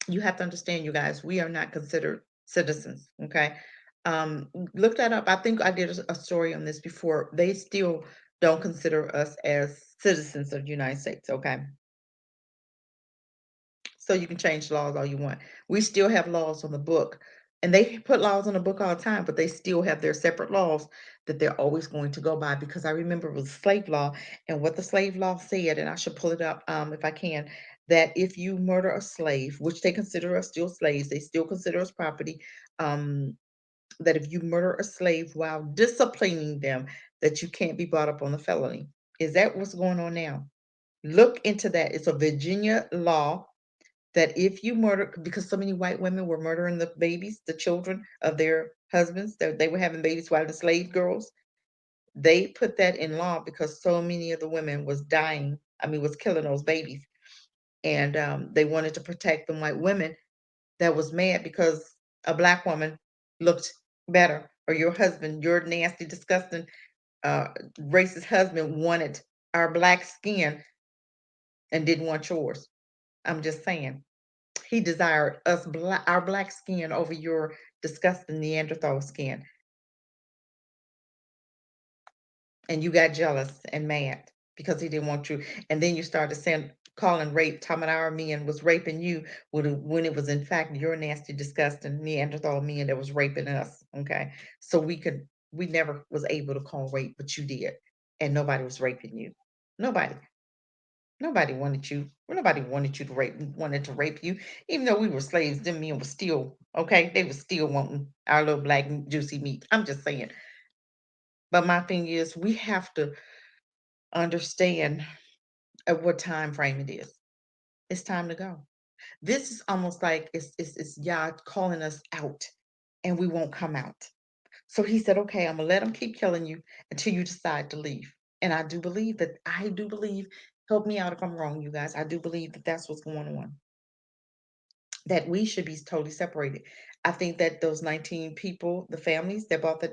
You have to understand, you guys, we are not considered citizens. Okay. Look that up. I think I did a story on this before. They still don't consider us as citizens of the United States. Okay. So you can change laws all you want. We still have laws on the book, and they put laws on the book all the time, but they still have their separate laws that they're always going to go by. Because I remember it was slave law, and what the slave law said, and I should pull it up, if I can, that if you murder a slave, which they consider us still slaves, they still consider us property. Um, that if you murder a slave while disciplining them, that you can't be brought up on a felony. Is that what's going on now? Look into that. It's a Virginia law that if you murder, because so many white women were murdering the babies, the children of their husbands, that they were having babies while the slave girls, they put that in law because so many of the women was dying. I mean, was killing those babies, and they wanted to protect the white women that was mad because a black woman looked better, or your husband, your nasty, disgusting, uh, racist husband wanted our black skin and didn't want yours. I'm just saying. He desired our black skin over your disgusting Neanderthal skin, and you got jealous and mad because he didn't want you. And then you started saying, calling rape, talking about our men was raping you when it was in fact your nasty, disgusting Neanderthal men that was raping us. Okay, so we never was able to call rape, but you did, and nobody was raping you. Nobody. Nobody wanted you. Nobody wanted you to rape you. Even though we were slaves, them men were still okay. They were still wanting our little black juicy meat. I'm just saying. But my thing is, we have to understand at what time frame it is. It's time to go. This is almost like it's Yah calling us out, and we won't come out. So he said, "Okay, I'm gonna let them keep killing you until you decide to leave." And I do believe that. I do believe. Help me out if I'm wrong, you guys. I do believe that that's what's going on, that we should be totally separated. I think that those 19 people, the families that bought the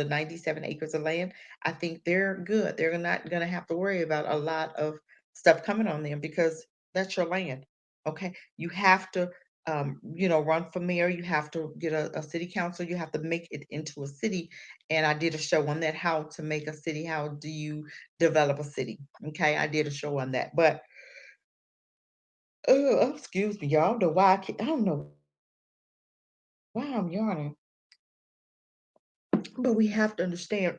97 acres of land, I think they're good. They're not going to have to worry about a lot of stuff coming on them because that's your land. Okay. You have to, run for mayor. You have to get a city council. You have to make it into a city. And I did a show on that, how to make a city. How do you develop a city? Okay. I did a show on that. But, excuse me, y'all. I don't know why I don't know why I'm yawning. But we have to understand,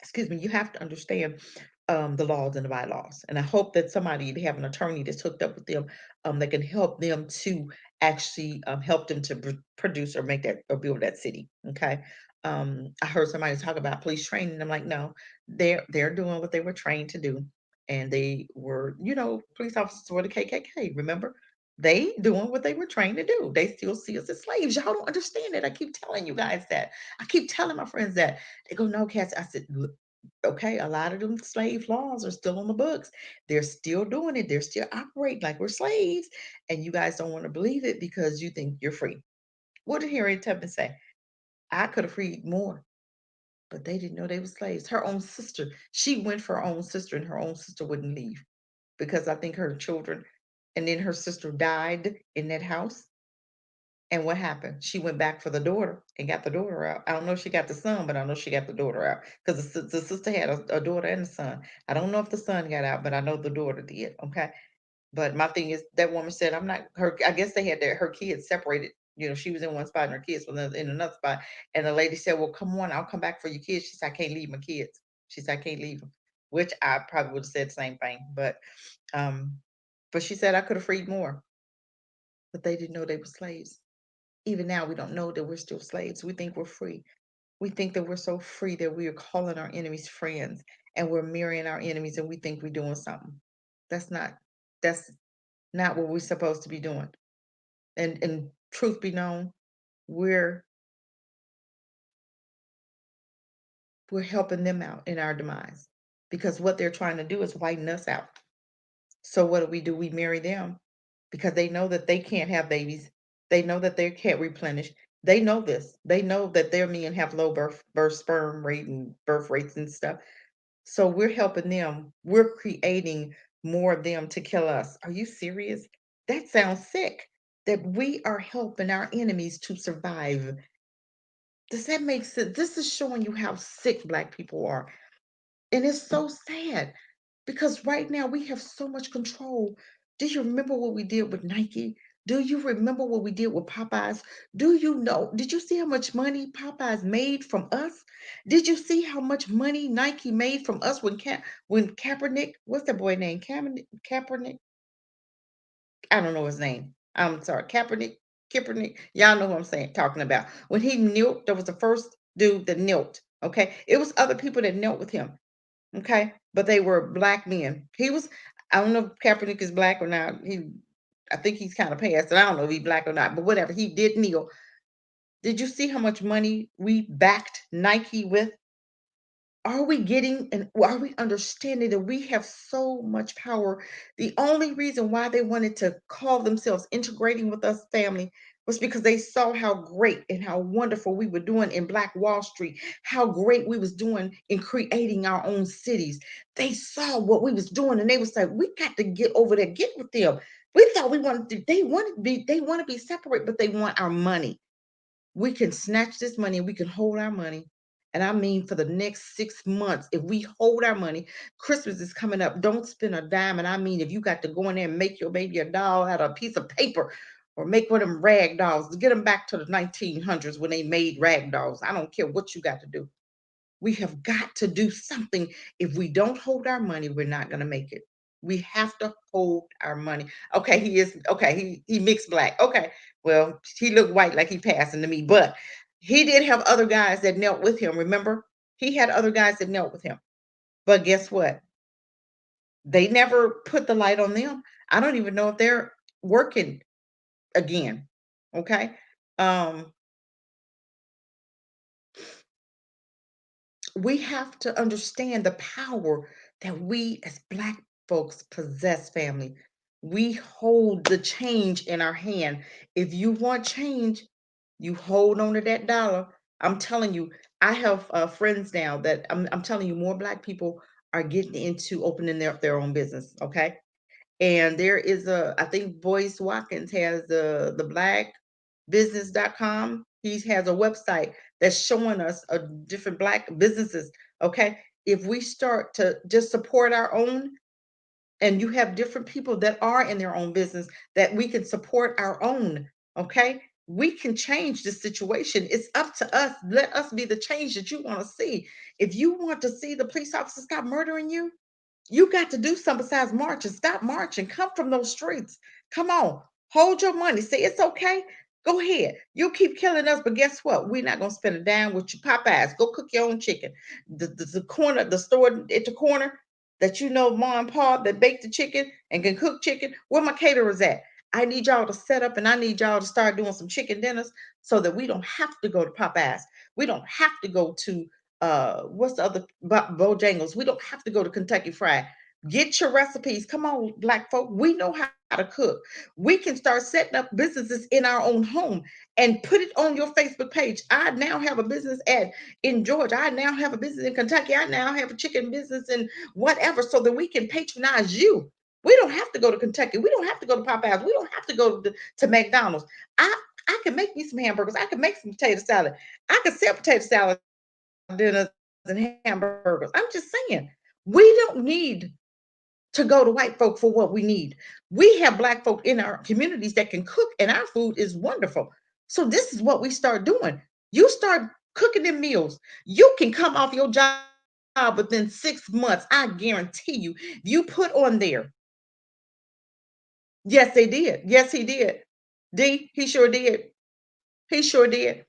excuse me, you have to understand the laws and the bylaws. And I hope that they have an attorney that's hooked up with them, that can help them to actually help them to produce or make that or build that city. Okay. I heard somebody talk about police training. I'm like, no, they're doing what they were trained to do. And they were, police officers were the KKK, remember? They doing what they were trained to do. They still see us as slaves. Y'all don't understand it. I keep telling you guys that. I keep telling my friends that. They go, no, cats. I said, okay, a lot of them slave laws are still on the books. They're still doing it. They're still operating like we're slaves. And you guys don't want to believe it because you think you're free. What did Harriet Tubman say? I could have freed more, but they didn't know they were slaves. Her own sister, she went for her own sister, and her own sister wouldn't leave because I think her children, and then her sister died in that house. And what happened? She went back for the daughter and got the daughter out. I don't know if she got the son, but I know she got the daughter out because the sister had a daughter and a son. I don't know if the son got out, but I know the daughter did. Okay. But my thing is, that woman said, I'm not her. I guess they had her kids separated. She was in one spot and her kids were in another spot. And the lady said, well, come on, I'll come back for your kids. She said, I can't leave my kids. She said, I can't leave them, which I probably would have said the same thing. Um, but she said, I could have freed more, but they didn't know they were slaves. Even now, we don't know that we're still slaves. We think we're free. We think that we're so free that we are calling our enemies friends, and we're mirroring our enemies, and we think we're doing something. That's not that's not what we're supposed to be doing. And truth be known, we're we're helping them out in our demise because what they're trying to do is whiten us out. So what do? We marry them because they know that they can't have babies. They know that they can't replenish. They know this. They know that their men have low birth sperm rate and birth rates and stuff. So we're helping them. We're creating more of them to kill us. Are you serious? That sounds sick. That we are helping our enemies to survive. Does that make sense? This is showing you how sick Black people are. And it's so sad because right now we have so much control. Do you remember what we did with Nike? Do you remember what we did with Popeyes? Do you know? Did you see how much money Popeyes made from us? Did you see how much money Nike made from us when Kaepernick, what's that boy name? Kaepernick? I don't know his name. I'm sorry, Kaepernick. Y'all know who I'm saying, talking about. When he knelt, that was the first dude that knelt. Okay, it was other people that knelt with him. Okay, but they were Black men. I don't know if Kaepernick is Black or not. I think he's kind of past, and I don't know if he's Black or not, but whatever. He did kneel. Did you see how much money we backed Nike with? Are we getting and are we understanding that we have so much power? The only reason why they wanted to call themselves integrating with us family was because they saw how great and how wonderful we were doing in Black Wall Street, how great we was doing in creating our own cities. They saw what we was doing and they was like, we got to get over there, get with them. We thought we wanted to, they want to be separate, but they want our money. We can snatch this money and we can hold our money. And I mean, for the next 6 months, if we hold our money, Christmas is coming up. Don't spend a dime. And I mean, if you got to go in there and make your baby a doll out of a piece of paper or make one of them rag dolls, to get them back to the 1900s when they made rag dolls. I don't care what you got to do. We have got to do something. If we don't hold our money, we're not going to make it. We have to hold our money. Okay, he is okay. He mixed black. Okay, well, he looked white like he passing to me, but he did have other guys that knelt with him. Remember, he had other guys that knelt with him. But guess what? They never put the light on them. I don't even know if they're working again. Okay, um, we have to understand the power that we as Black folks possess, family. We hold the change in our hand. If you want change, you hold on to that dollar. I'm telling you, I have friends now that I'm telling you, more Black people are getting into opening their own business. Okay. And there is I think Boyce Watkins has the blackbusiness.com. He has a website that's showing us different Black businesses. Okay. If we start to just support our own, and you have different people that are in their own business that we can support our own. Okay. We can change the situation. It's up to us. Let us be the change that you want to see. If you want to see the police officers stop murdering you, you got to do something besides marching. Stop marching. Come from those streets. Come on. Hold your money. Say it's okay. Go ahead. You'll keep killing us, but guess what? We're not gonna spend a dime with you. Popeyes. Go cook your own chicken. The corner, the store at the corner that you know, mom and pa that bake the chicken and can cook chicken. Where my caterers at? I need y'all to set up and I need y'all to start doing some chicken dinners so that we don't have to go to Popeyes. We don't have to go to what's the other Bojangles. We don't have to go to Kentucky Fried. Get your recipes. Come on, Black folk. We know how to cook. We can start setting up businesses in our own home and put it on your Facebook page. I now have a business at in Georgia. I now have a business in Kentucky. I now have a chicken business in whatever, so that we can patronize you. We don't have to go to Kentucky. We don't have to go to Popeyes. We don't have to go to McDonald's. I can make me some hamburgers. I can make some potato salad. I can sell potato salad dinners and hamburgers. I'm just saying, we don't need to go to white folk for what we need. We have Black folk in our communities that can cook, and our food is wonderful. So this is what we start doing. You start cooking them meals. You can come off your job within 6 months. I guarantee you. You put on there. Yes, they did. Yes, he did. He sure did. He sure did.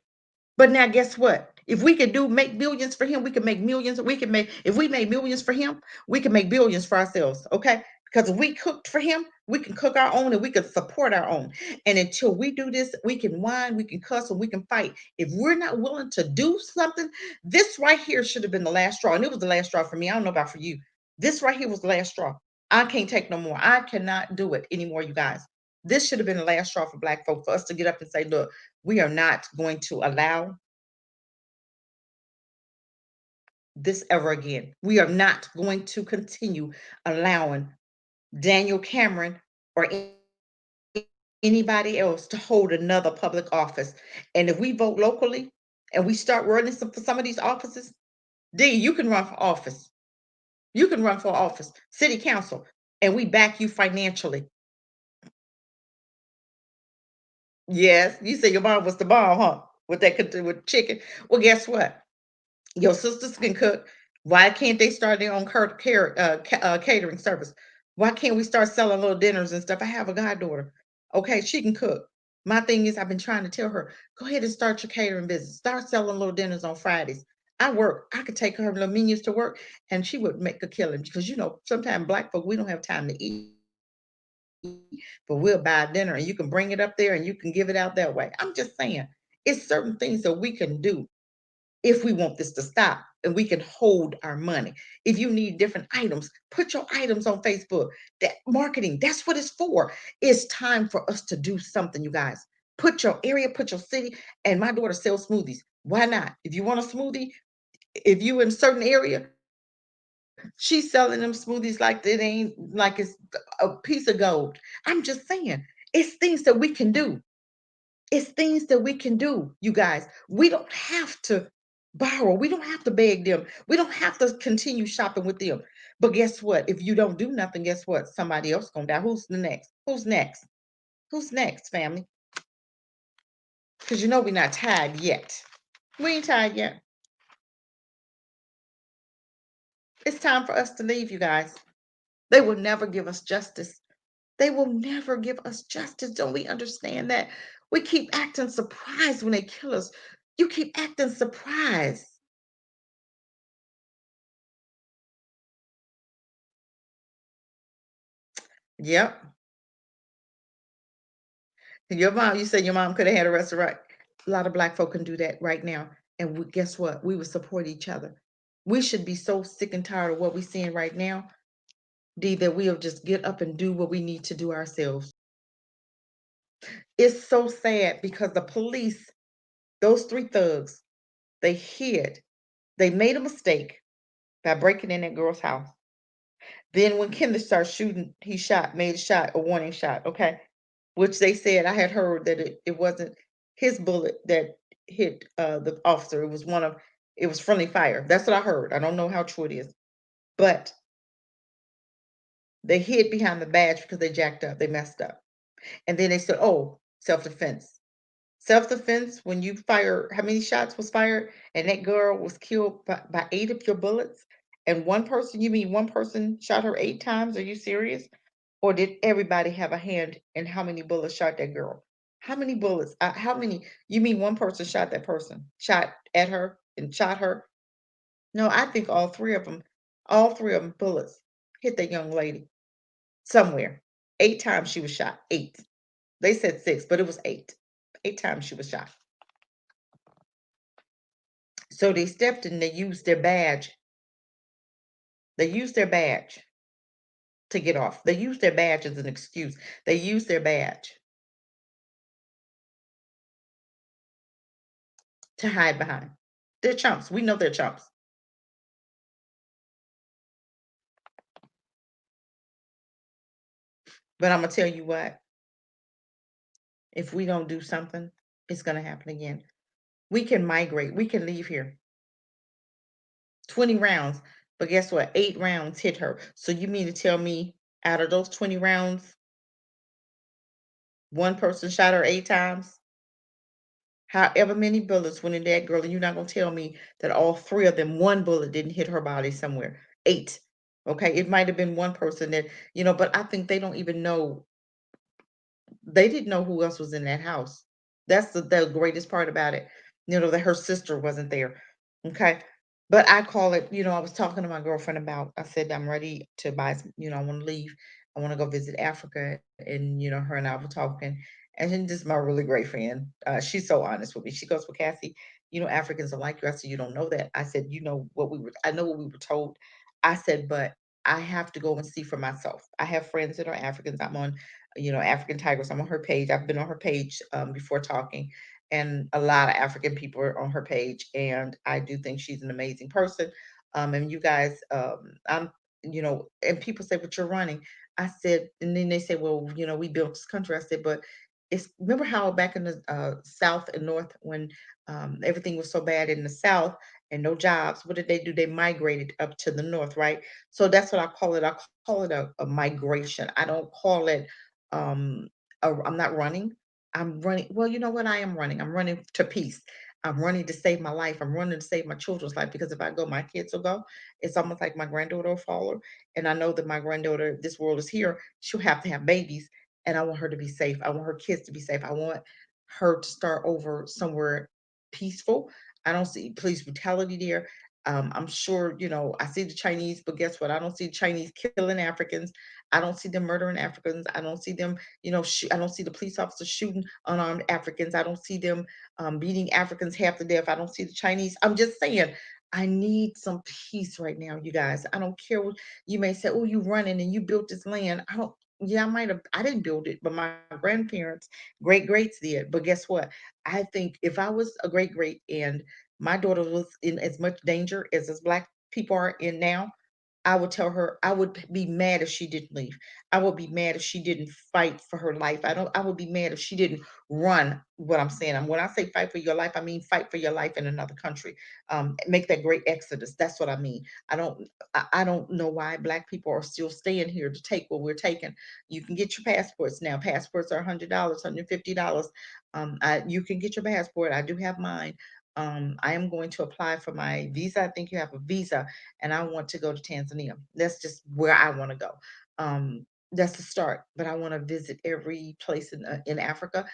But now guess what? If we could do make millions for him, we can make millions. We can make if we made millions for him, we can make billions for ourselves. Okay. Because if we cooked for him, we can cook our own and we can support our own. And until we do this, we can whine, we can cuss, and we can fight. If we're not willing to do something, this right here should have been the last straw. And it was the last straw for me. I don't know about for you. This right here was the last straw. I can't take no more. I cannot do it anymore, you guys. This should have been the last straw for Black folk for us to get up and say, look, we are not going to allow this ever again. We are not going to continue allowing Daniel Cameron or anybody else to hold another public office. And if we vote locally and we start running for some of these offices, you can run for office. You can run for office, city council, and we back you financially. Yes, you say your mom was the bomb, huh? With that with chicken. Well, guess what? Your sisters can cook. Why can't they start their own catering service? Why can't we start selling little dinners and stuff? I have a goddaughter. Okay, she can cook. My thing is, I've been trying to tell her, go ahead and start your catering business. Start selling little dinners on Fridays. I work. I could take her little menus to work, and she would make a killing because sometimes Black folk we don't have time to eat, but we'll buy dinner and you can bring it up there and you can give it out that way. I'm just saying, it's certain things that we can do if we want this to stop. and we can hold our money. If you need different items, put your items on Facebook. That marketing, that's what it's for. It's time for us to do something, you guys. Put your area, put your city, and my daughter sells smoothies. Why not? If you want a smoothie, if you in a certain area, she's selling them smoothies like it ain't like it's a piece of gold. I'm just saying, it's things that we can do. It's things that we can do, you guys. We don't have to borrow. We don't have to beg them. We don't have to continue shopping with them. But guess what? If you don't do nothing, guess what? Somebody else gonna die. Who's the next? Who's next? Who's next, family? Because you know we're not tired yet. We ain't tired yet. It's time for us to leave, you guys. They will never give us justice. They will never give us justice. Don't we understand that? We keep acting surprised when they kill us. You keep acting surprised. Yep. Your mom, you said your mom could have had a restaurant. A lot of black folk can do that right now. And guess what? We would support each other. We should be so sick and tired of what we're seeing right now, D, that we'll just get up and do what we need to do ourselves. It's so sad because the police, those three thugs, they hid. They made a mistake by breaking in that girl's house. Then when Kenneth started shooting, he shot, made a shot, a warning shot, okay? Which they said, I had heard that it wasn't his bullet that hit the officer. It was friendly fire. That's what I heard. I don't know how true it is. But they hid behind the badge because they jacked up, they messed up. And then they said, oh, self-defense. Self-defense, when you fire, how many shots was fired? And that girl was killed by 8 of your bullets. And one person, you mean one person shot her 8 times? Are you serious? Or did everybody have a hand in how many bullets shot that girl? How many bullets? How many? You mean one person shot that person, shot at her and shot her? No, I think all three of them bullets hit that young lady somewhere. 8 times she was shot. 8. They said 6, but it was 8. 8 times she was shot. So they stepped in, they used their badge. They used their badge to get off. They used their badge as an excuse. They used their badge to hide behind. They're chumps. We know they're chumps. But I'm gonna tell you what, if we don't do something, it's gonna happen again. We can migrate, we can leave here. 20 rounds, but guess what? 8 rounds hit her. So you mean to tell me out of those 20 rounds, one person shot her 8 times? However many bullets went in that girl, and you're not gonna tell me that all 3 of them, 1 bullet didn't hit her body somewhere. 8. Okay, it might have been one person that, but I think they don't even know. They didn't know who else was in that house. That's the greatest part about it, that her sister wasn't there. Okay. But I call it, I was talking to my girlfriend about, I said, I'm ready to buy, I want to leave. I want to go visit Africa. And, her and I were talking. And then this is my really great friend. She's so honest with me. She goes, well, Cassie, Africans are like you. I said, you don't know that. I said, I know what we were told. I said, but I have to go and see for myself. I have friends that are Africans. I'm on African Tigers. I'm on her page. I've been on her page before talking, and a lot of African people are on her page. And I do think she's an amazing person. And you guys, and people say, but you're running. I said, and then they say, well, we built this country. I said, but remember how back in the South and North when everything was so bad in the South and no jobs, what did they do? They migrated up to the North, right? So that's what I call it. I call it a migration. I don't call it I'm not running. I'm running. Well, you know what? I am running. I'm running to peace. I'm running to save my life. I'm running to save my children's life because if I go, my kids will go. It's almost like my granddaughter will follow. And I know that my granddaughter, this world is here. She'll have to have babies. And I want her to be safe. I want her kids to be safe. I want her to start over somewhere peaceful. I don't see police brutality there. I'm sure, I see the Chinese, but guess what? I don't see Chinese killing Africans. I don't see them murdering Africans. I don't see them, I don't see the police officers shooting unarmed Africans. I don't see them beating Africans half to death. I don't see the Chinese. I'm just saying, I need some peace right now, you guys. I don't care what you may say, oh, you running and you built this land. I don't, yeah, I might have, I didn't build it, but my grandparents, great greats did. But guess what? I think if I was a great great and my daughter was in as much danger as black people are in now, I would tell her I would be mad if she didn't leave. I would be mad if she didn't fight for her life. I would be mad if she didn't run what I'm saying. And when I say fight for your life, I mean fight for your life in another country. Make that great exodus. That's what I mean. I don't know why black people are still staying here to take what we're taking. You can get your passports now. Passports are $100, $150. You can get your passport. I do have mine. I am going to apply for my visa. I think you have a visa and I want to go to Tanzania. That's just where I want to go. That's the start. But I want to visit every place in Africa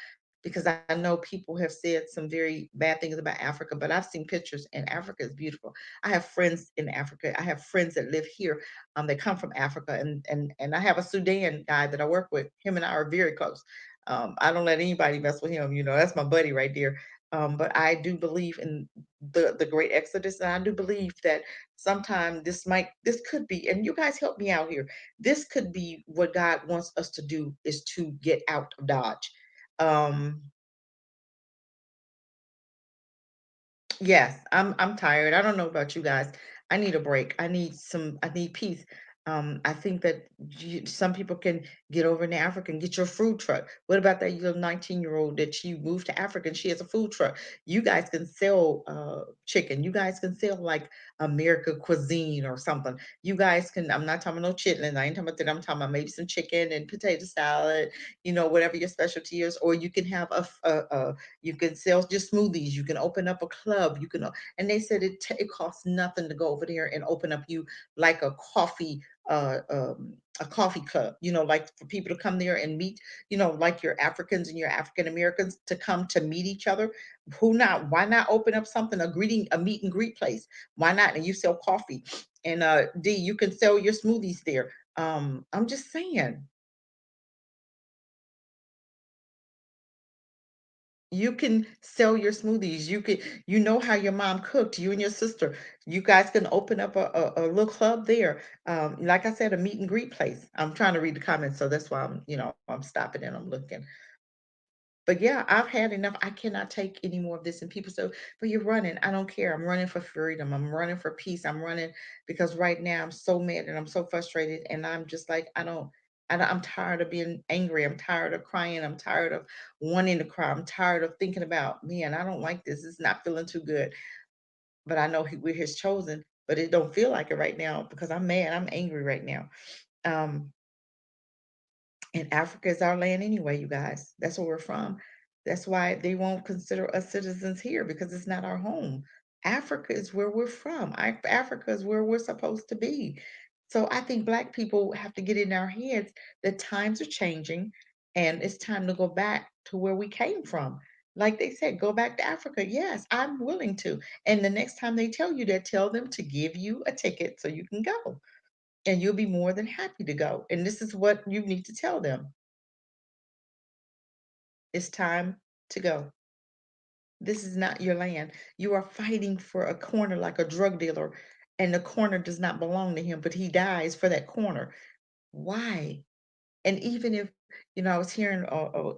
because I know people have said some very bad things about Africa, but I've seen pictures and Africa is beautiful. I have friends in Africa. I have friends that live here. They come from Africa, and I have a Sudan guy that I work with. Him and I are very close. I don't let anybody mess with him. You know, that's my buddy right there. But I do believe in the great exodus, and I do believe that sometime this could be, and you guys help me out here. This could be what God wants us to do is to get out of Dodge. Um, Yes, I'm tired. I don't know about you guys. I need a break. I need peace. I think that some people can get over in Africa and get your food truck. What about that little 19-year-old that she moved to Africa and she has a food truck? You guys can sell chicken. You guys can sell like American cuisine or something. You guys can, I'm not talking about no chitlins. I ain't talking about that. I'm talking about maybe some chicken and potato salad, whatever your specialty is, or you can have you can sell just smoothies. You can open up a club. And they said it costs nothing to go over there and open up you like a coffee club. Like for people to come there and meet. Like your Africans and your African Americans to come to meet each other. Who not? Why not open up something a meet and greet place? Why not? And you sell coffee, and D, you can sell your smoothies there. I'm just saying. You can sell your smoothies. You know how your mom cooked, you and your sister. You guys can open up a little club there. Like I said, a meet and greet place. I'm trying to read the comments, so that's why I'm stopping and I'm looking. But yeah, I've had enough. I cannot take any more of this. And people say, but you're running. I don't care. I'm running for freedom. I'm running for peace. I'm running because right now I'm so mad and I'm so frustrated. And I'm just like, I'm tired of being angry. I'm tired of crying. I'm tired of wanting to cry. I'm tired of thinking about, man, I don't like this. It's not feeling too good. But I know we're his chosen, but it don't feel like it right now because I'm mad. I'm angry right now. Um, and Africa is our land anyway, you guys. That's where we're from. That's why they won't consider us citizens here because it's not our home. Africa is where we're from. Africa is where we're supposed to be. So I think Black people have to get in our heads that times are changing and it's time to go back to where we came from. Like they said, go back to Africa. Yes, I'm willing to. And the next time they tell you that, tell them to give you a ticket so you can go. And you'll be more than happy to go. And this is what you need to tell them. It's time to go. This is not your land. You are fighting for a corner like a drug dealer, and the corner does not belong to him, but he dies for that corner. Why? And even if, I was hearing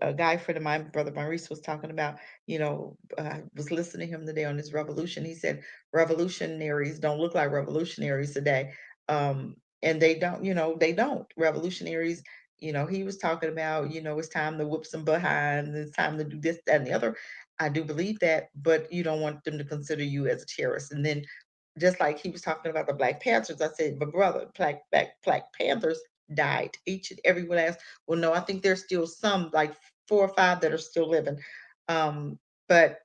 a guy friend of mine, brother Maurice, was talking about, I was listening to him today on his revolution. He said revolutionaries don't look like revolutionaries today. And they don't. Revolutionaries, he was talking about, it's time to whoop some behind, it's time to do this, that, and the other. I do believe that, but you don't want them to consider you as a terrorist. And then just like he was talking about the Black Panthers, I said, but brother, Black Panthers died. Each and every one asked, well, no, I think there's still some, like 4 or 5 that are still living. But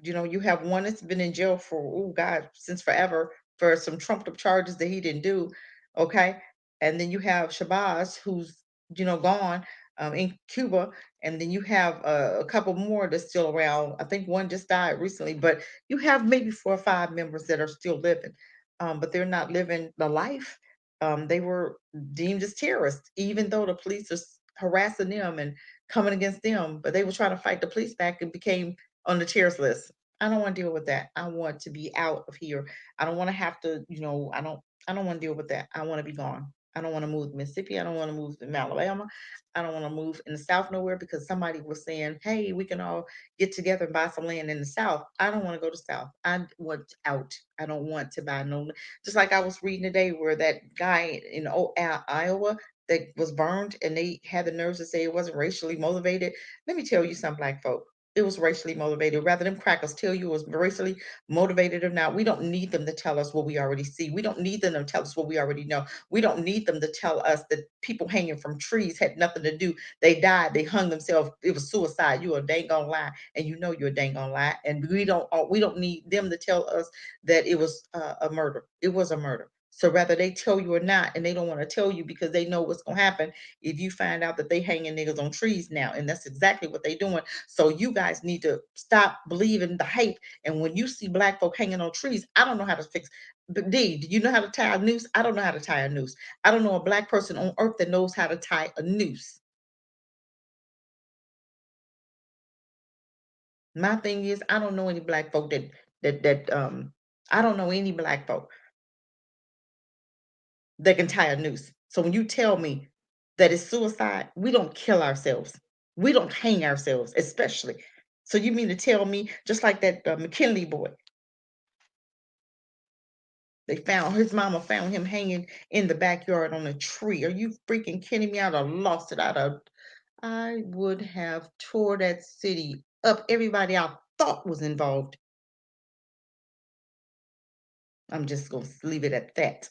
you have one that's been in jail for, oh God, since forever for some trumped up charges that he didn't do. Okay. And then you have Shabazz, who's, gone in Cuba. And then you have a couple more that's still around. I think one just died recently, but you have maybe 4 or 5 members that are still living, but they're not living the life. They were deemed as terrorists, even though the police are harassing them and coming against them, but they were trying to fight the police back and became on the terrorist list. I don't want to deal with that. I want to be out of here. I don't want to have to, I don't want to deal with that. I want to be gone. I don't want to move to Mississippi. I don't want to move to Alabama. I don't want to move in the South nowhere because somebody was saying, hey, we can all get together and buy some land in the South. I don't want to go to South. I want out. I don't want to buy no, just like I was reading today where that guy in Iowa that was burned and they had the nerves to say it wasn't racially motivated. Let me tell you something, black folk, it was racially motivated. Rather than crackers tell you it was racially motivated or not, we don't need them to tell us what we already see. We don't need them to tell us what we already know. We don't need them to tell us that people hanging from trees had nothing to do. They died. They hung themselves. It was suicide. You a dang on lie, and you know you're a dang on lie. And we don't need them to tell us that it was a murder. It was a murder. So rather they tell you or not, and they don't want to tell you because they know what's gonna happen if you find out that they hanging niggas on trees now, and that's exactly what they doing. So you guys need to stop believing the hype. And when you see black folk hanging on trees, I don't know how to fix. But D, do you know how to tie a noose? I don't know how to tie a noose. I don't know a black person on earth that knows how to tie a noose. My thing is, I don't know any black folk that I don't know any black folk that can tie a noose. So when you tell me that it's suicide, we don't kill ourselves. We don't hang ourselves, especially. So you mean to tell me, just like that McKinley boy, they found his mama found him hanging in the backyard on a tree. Are you freaking kidding me? I'd have lost it. I would have tore that city up. Everybody I thought was involved. I'm just gonna leave it at that.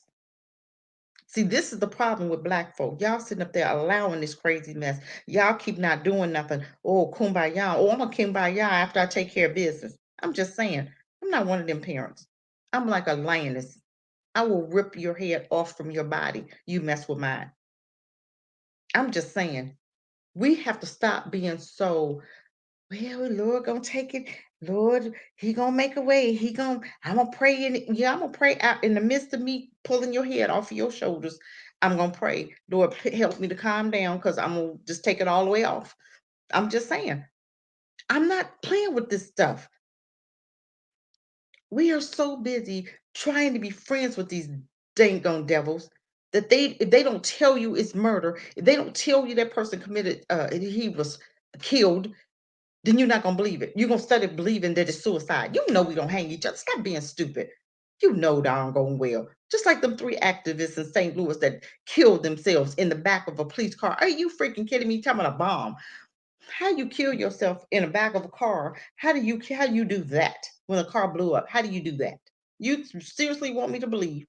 See, this is the problem with black folk. Y'all sitting up there allowing this crazy mess. Y'all keep not doing nothing. Oh, kumbaya. Oh, I'm a kumbaya after I take care of business. I'm just saying, I'm not one of them parents. I'm like a lioness. I will rip your head off from your body. You mess with mine. I'm just saying, we have to stop being so, well, Lord gonna take it. Lord, he gonna make a way. I'm gonna pray yeah, I'm gonna pray out in the midst of me pulling your head off of your shoulders. I'm gonna pray, Lord, help me to calm down because I'm gonna just take it all the way off. I'm just saying, I'm not playing with this stuff. We are so busy trying to be friends with these dang on devils that if they don't tell you it's murder, if they don't tell you that person committed he was killed, then you're not gonna believe it. You're gonna study believing that it's suicide. You know we don't hang each other. Stop being stupid. You know doggone well. Just like them three activists in St. Louis that killed themselves in the back of a police car. Are you freaking kidding me? Talking about a bomb. How you kill yourself in the back of a car? How do you do that when a car blew up? How do you do that? You seriously want me to believe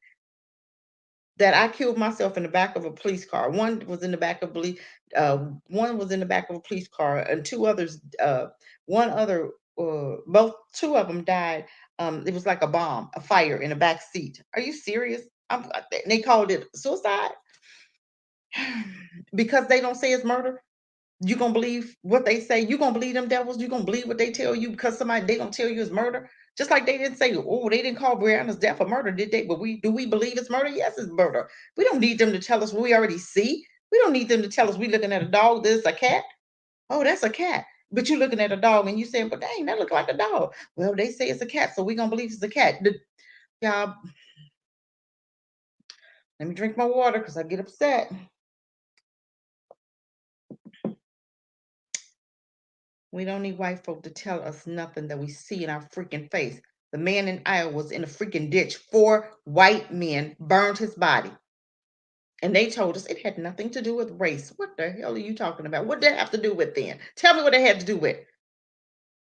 that I killed myself in the back of a police car? One was in the back of police. One was in the back of a police car, and two others. One other. Both two of them died. It was like a bomb, a fire in the back seat. Are you serious? They called it suicide because they don't say it's murder. You gonna believe what they say? You gonna believe them devils? You gonna believe what they tell you because somebody they gonna tell you is murder? Just like they didn't say, oh, they didn't call Brianna's death a murder, did they? But we believe it's murder? Yes, it's murder. We don't need them to tell us what we already see. We don't need them to tell us we looking at a dog. This a cat. Oh, that's a cat. But you looking at a dog and you saying, but dang, that look like a dog. Well, they say it's a cat, so we gonna believe it's a cat. Y'all, let me drink my water because I get upset. We don't need white folk to tell us nothing that we see in our freaking face. The man in Iowa was in a freaking ditch. 4 white men burned his body. And they told us it had nothing to do with race. What the hell are you talking about? What did that have to do with then? Tell me what it had to do with.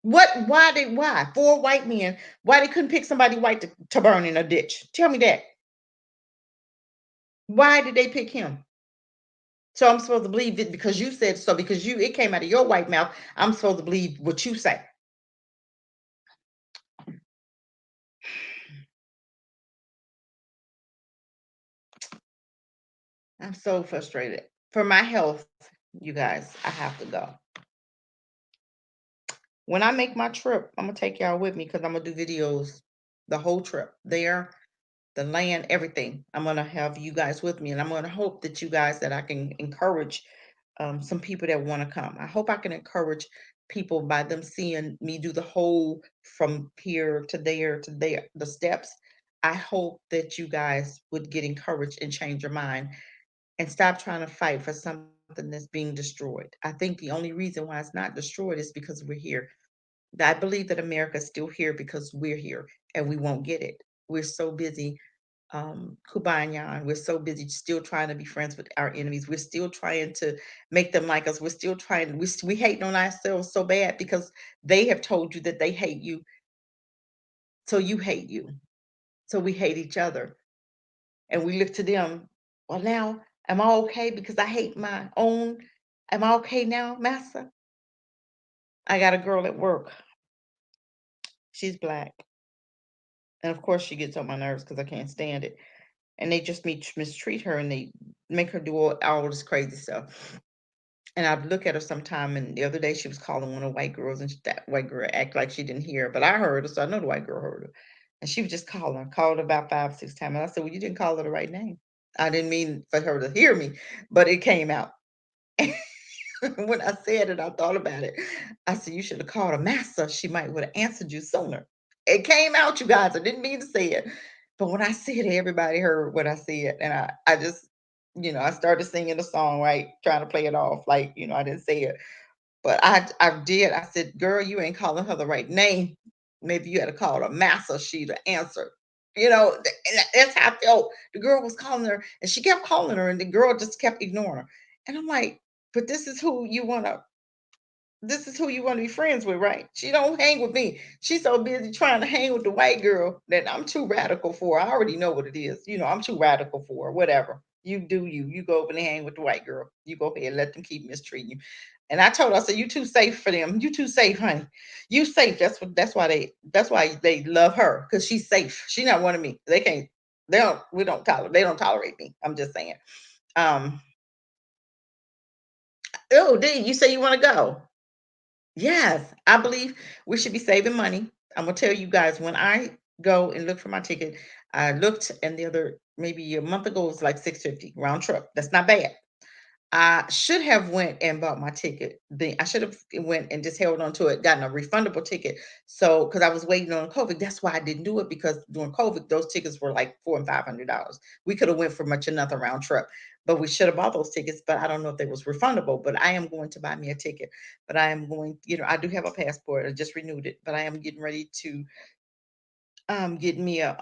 Why? 4 white men, why they couldn't pick somebody white to burn in a ditch? Tell me that. Why did they pick him? So I'm supposed to believe it because you said so, because it came out of your white mouth. I'm supposed to believe what you say. I'm so frustrated. For my health, you guys, I have to go. When I make my trip, I'm gonna take y'all with me because I'm gonna do videos the whole trip. There, the land, everything. I'm gonna have you guys with me, and I'm gonna hope that you guys that I can encourage some people that want to come. I hope I can encourage people by them seeing me do the whole from here to there, the steps. I hope that you guys would get encouraged and change your mind and stop trying to fight for something that's being destroyed. I think the only reason why it's not destroyed is because we're here. I believe that America is still here because we're here and we won't get it. We're so busy kubanyan. We're so busy still trying to be friends with our enemies. We're still trying to make them like us. We're still trying. We hating on ourselves so bad because they have told you that they hate you, so you hate you. So we hate each other, and we look to them. Well, now am I okay because I hate my own? Am I okay now, Master? I got a girl at work. She's black, and of course she gets on my nerves because I can't stand it. And they just mistreat her and they make her do all this crazy stuff. And I'd look at her sometime, and the other day she was calling one of the white girls, and that white girl act like she didn't hear her, but I heard her, so I know the white girl heard her. And she was just calling her, called her about 5, 6 times. And I said, well, you didn't call her the right name. I didn't mean for her to hear me, but it came out. When I said it, I thought about it. I said, you should have called her master. She might would have answered you sooner. It came out, you guys. I didn't mean to say it. But when I said it, everybody heard what I said. And I just, I started singing the song, right? Trying to play it off like, I didn't say it. But I did. I said, girl, you ain't calling her the right name. Maybe you had to call her master. She'd have answered. And that's how I felt. The girl was calling her and she kept calling her and the girl just kept ignoring her. And I'm like, but this is who you want to be friends with, right? She don't hang with me. She's so busy trying to hang with the white girl that I'm too radical for. I already know what it is. I'm too radical for her. Whatever. You do you. You go over and hang with the white girl. You go ahead and let them keep mistreating you. And I told her, I said, you too safe for them. You too safe, honey. You safe. That's why they love her. Because she's safe. She not one of me. They don't tolerate me. I'm just saying. Um, oh, D, you say you want to go. Yes, I believe we should be saving money. I'm gonna tell you guys when I go and look for my ticket, I looked and the other maybe a month ago it was like 650 round trip. That's not bad. I should have went and bought my ticket. I should have went and just held on to it, gotten a refundable ticket. So because I was waiting on COVID, that's why I didn't do it because during COVID those tickets were like $400 and $500. We could have went for much another round trip, but we should have bought those tickets. But I don't know if they was refundable. But I am going to buy me a ticket. But I am going. I do have a passport. I just renewed it. But I am getting ready to get me a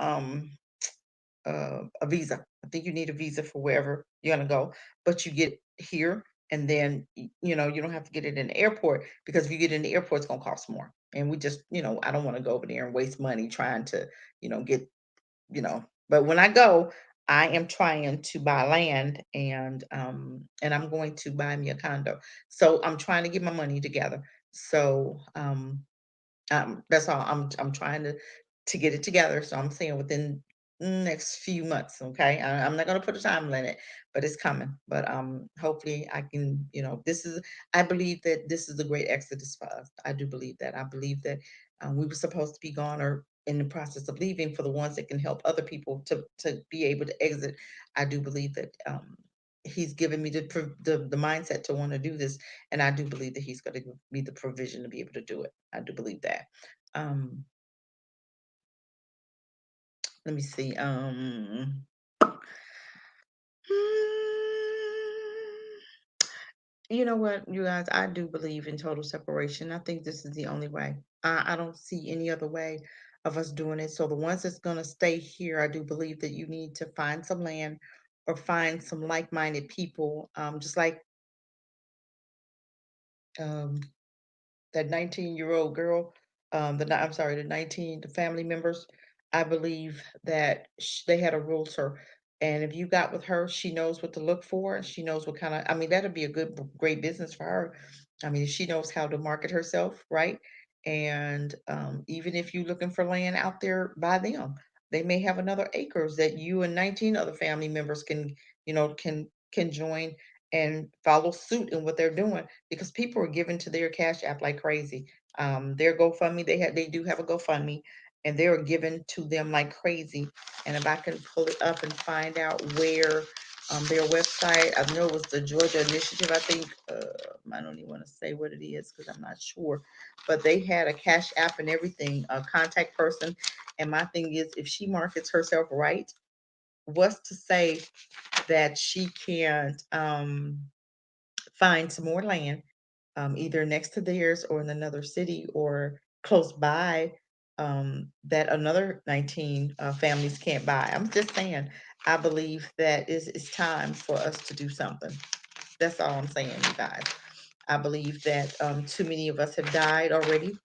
visa. I think you need a visa for wherever you're gonna go, but you get here and then you don't have to get it in the airport because if you get in the airport, it's gonna cost more. And we just, I don't want to go over there and waste money trying to, get, but when I go, I am trying to buy land and I'm going to buy me a condo. So I'm trying to get my money together. So that's all. I'm trying to get it together. So I'm saying within next few months. Okay, I'm not gonna put a time limit, but it's coming. But hopefully I can. This is. I believe that this is a great exodus for us. I do believe that. I believe that we were supposed to be gone or in the process of leaving for the ones that can help other people to be able to exit. I do believe that. He's given me the mindset to want to do this, and I do believe that he's going to give me the provision to be able to do it. I do believe that. Um, let me see. You know what, you guys? I do believe in total separation. I think this is the only way. I don't see any other way of us doing it. So the ones that's going to stay here, I do believe that you need to find some land or find some like-minded people, just like um, that 19-year-old girl, I'm sorry, the family members, I believe that they had a realtor. And if you got with her, she knows what to look for. She knows what kind of, I mean, that'd be a great business for her. I mean, she knows how to market herself, right? And even if you're looking for land out there by them, they may have another acres that you and 19 other family members can join and follow suit in what they're doing because people are giving to their Cash App like crazy. Their GoFundMe, they do have a GoFundMe, and they're given to them like crazy. And if I can pull it up and find out where their website. I know it was the Georgia Initiative. I think I don't even want to say what it is because I'm not sure, but they had a cash app and everything, a contact person. And my thing is, if she markets herself right, what's to say that she can't find some more land, either next to theirs or in another city or close by, that another 19 families can't buy. I'm just saying, I believe that it's time for us to do something. That's all I'm saying, you guys. I believe that too many of us have died already,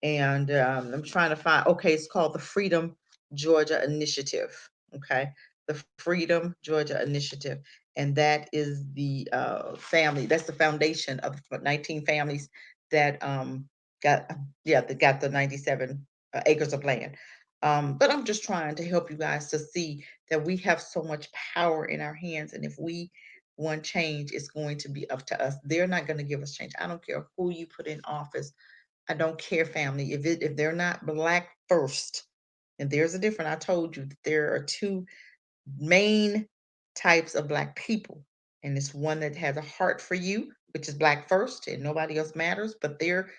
and I'm trying to find. Okay, it's called the Freedom Georgia Initiative. Okay, the Freedom Georgia Initiative, and that is the family. That's the foundation of 19 families that got yeah that got the 97 acres of land. But I'm just trying to help you guys to see that we have so much power in our hands, and if we want change, it's going to be up to us. They're not going to give us change. I don't care who you put in office. I don't care, family. If they're not black first, and there's a difference. I told you that there are two main types of black people, and it's one that has a heart for you, which is black first, and nobody else matters, but they're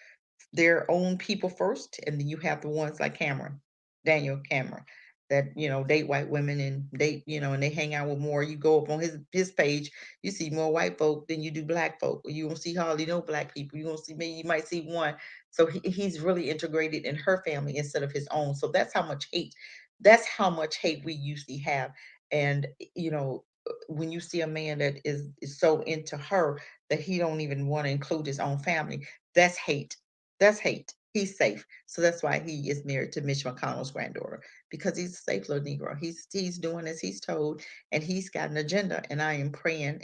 their own people first, and then you have the ones like Cameron, Daniel Cameron, that date white women and date and they hang out with more. You go up on his page, you see more white folk than you do black folk. You don't see hardly no black people. You don't see maybe you might see one. So he's really integrated in her family instead of his own. So that's how much hate. That's how much hate we usually have. And when you see a man that is so into her that he don't even want to include his own family, that's hate. That's hate. He's safe. So that's why he is married to Mitch McConnell's granddaughter, because he's a safe little Negro. He's doing as he's told, and he's got an agenda. And I am praying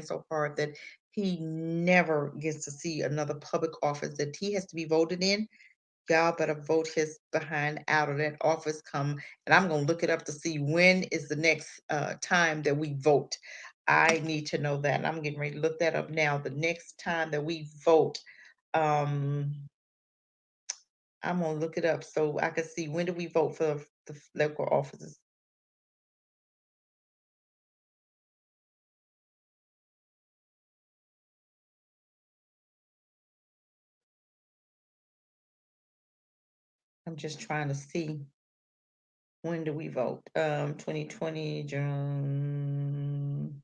so hard that he never gets to see another public office that he has to be voted in. Y'all better vote his behind out of that office come. And I'm gonna look it up to see when is the next time that we vote. I need to know that. And I'm getting ready to look that up now. The next time that we vote. Um, I'm gonna look it up so I can see when do we vote for the local offices. I'm just trying to see when do we vote. 2020 June.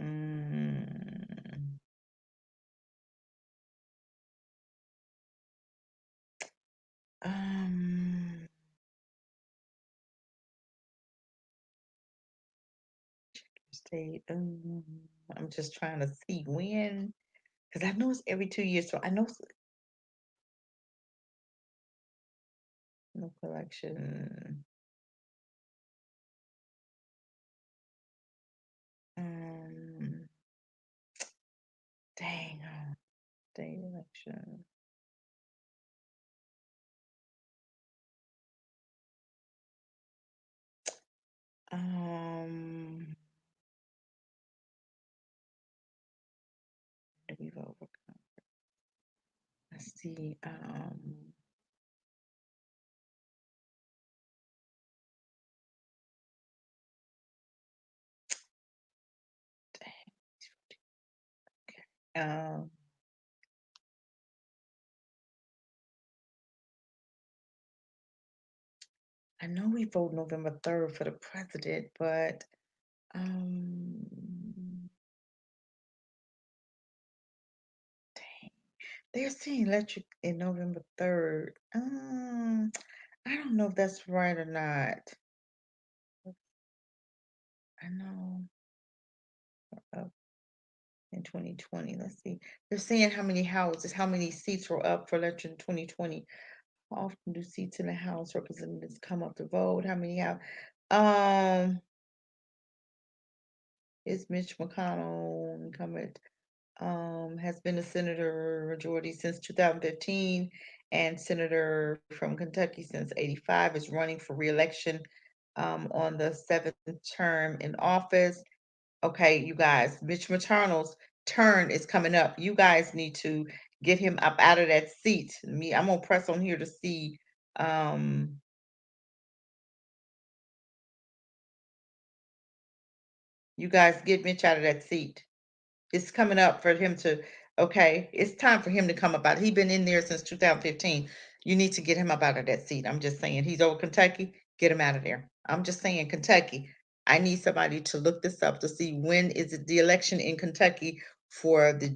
Mm, um, state. I'm just trying to see when, because I know it's every 2 years. So I know no election. Um, dang, state election. Um, do we vote? Let's see. Um, I know we vote November 3rd for the president, but dang, they're saying electric in November 3rd. I don't know if that's right or not. I know uh, in 2020, let's see. They're saying how many houses, how many seats were up for election in 2020. How often do seats in the House representatives come up to vote? How many have? Um, is Mitch McConnell incumbent? Has been a senator majority since 2015 and senator from Kentucky since 85, is running for reelection on the seventh term in office. Okay, you guys, Mitch McConnell's turn is coming up. You guys need to get him up out of that seat. I'm gonna press on here to see. Um, You guys get Mitch out of that seat. It's coming up for him to, okay, it's time for him to come up out. He's been in there since 2015. You need to get him up out of that seat. I'm just saying, he's over Kentucky. Get him out of there. I'm just saying, Kentucky. I need somebody to look this up to see when is it the election in Kentucky for the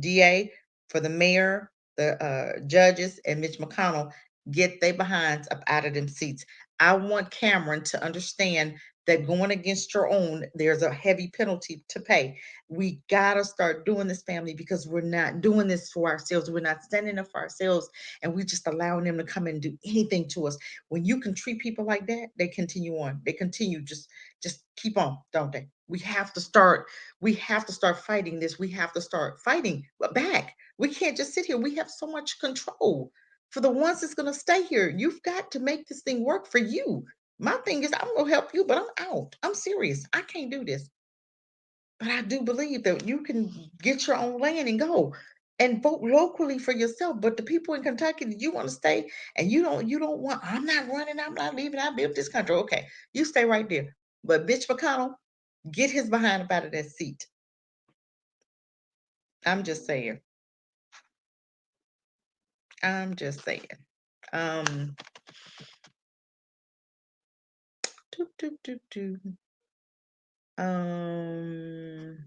DA, for the mayor, the judges, and Mitch McConnell. Get they behinds up out of them seats. I want Cameron to understand that going against your own, there's a heavy penalty to pay. We gotta start doing this, family, because we're not doing this for ourselves. We're not standing up for ourselves, and we just allowing them to come and do anything to us. When you can treat people like that, they continue on. They continue just keep on, don't they? We have to start. We have to start fighting this. We have to start fighting back. We can't just sit here. We have so much control. For the ones that's gonna stay here, you've got to make this thing work for you. My thing is, I'm gonna help you, but I'm out. I'm serious. I can't do this. But I do believe that you can get your own land and go and vote locally for yourself. But the people in Kentucky that you want to stay and you don't want, I'm not running, I'm not leaving, I built this country. Okay, you stay right there. But Mitch McConnell, get his behind up out of that seat. I'm just saying. I'm just saying. Um doo, doo, doo, doo. um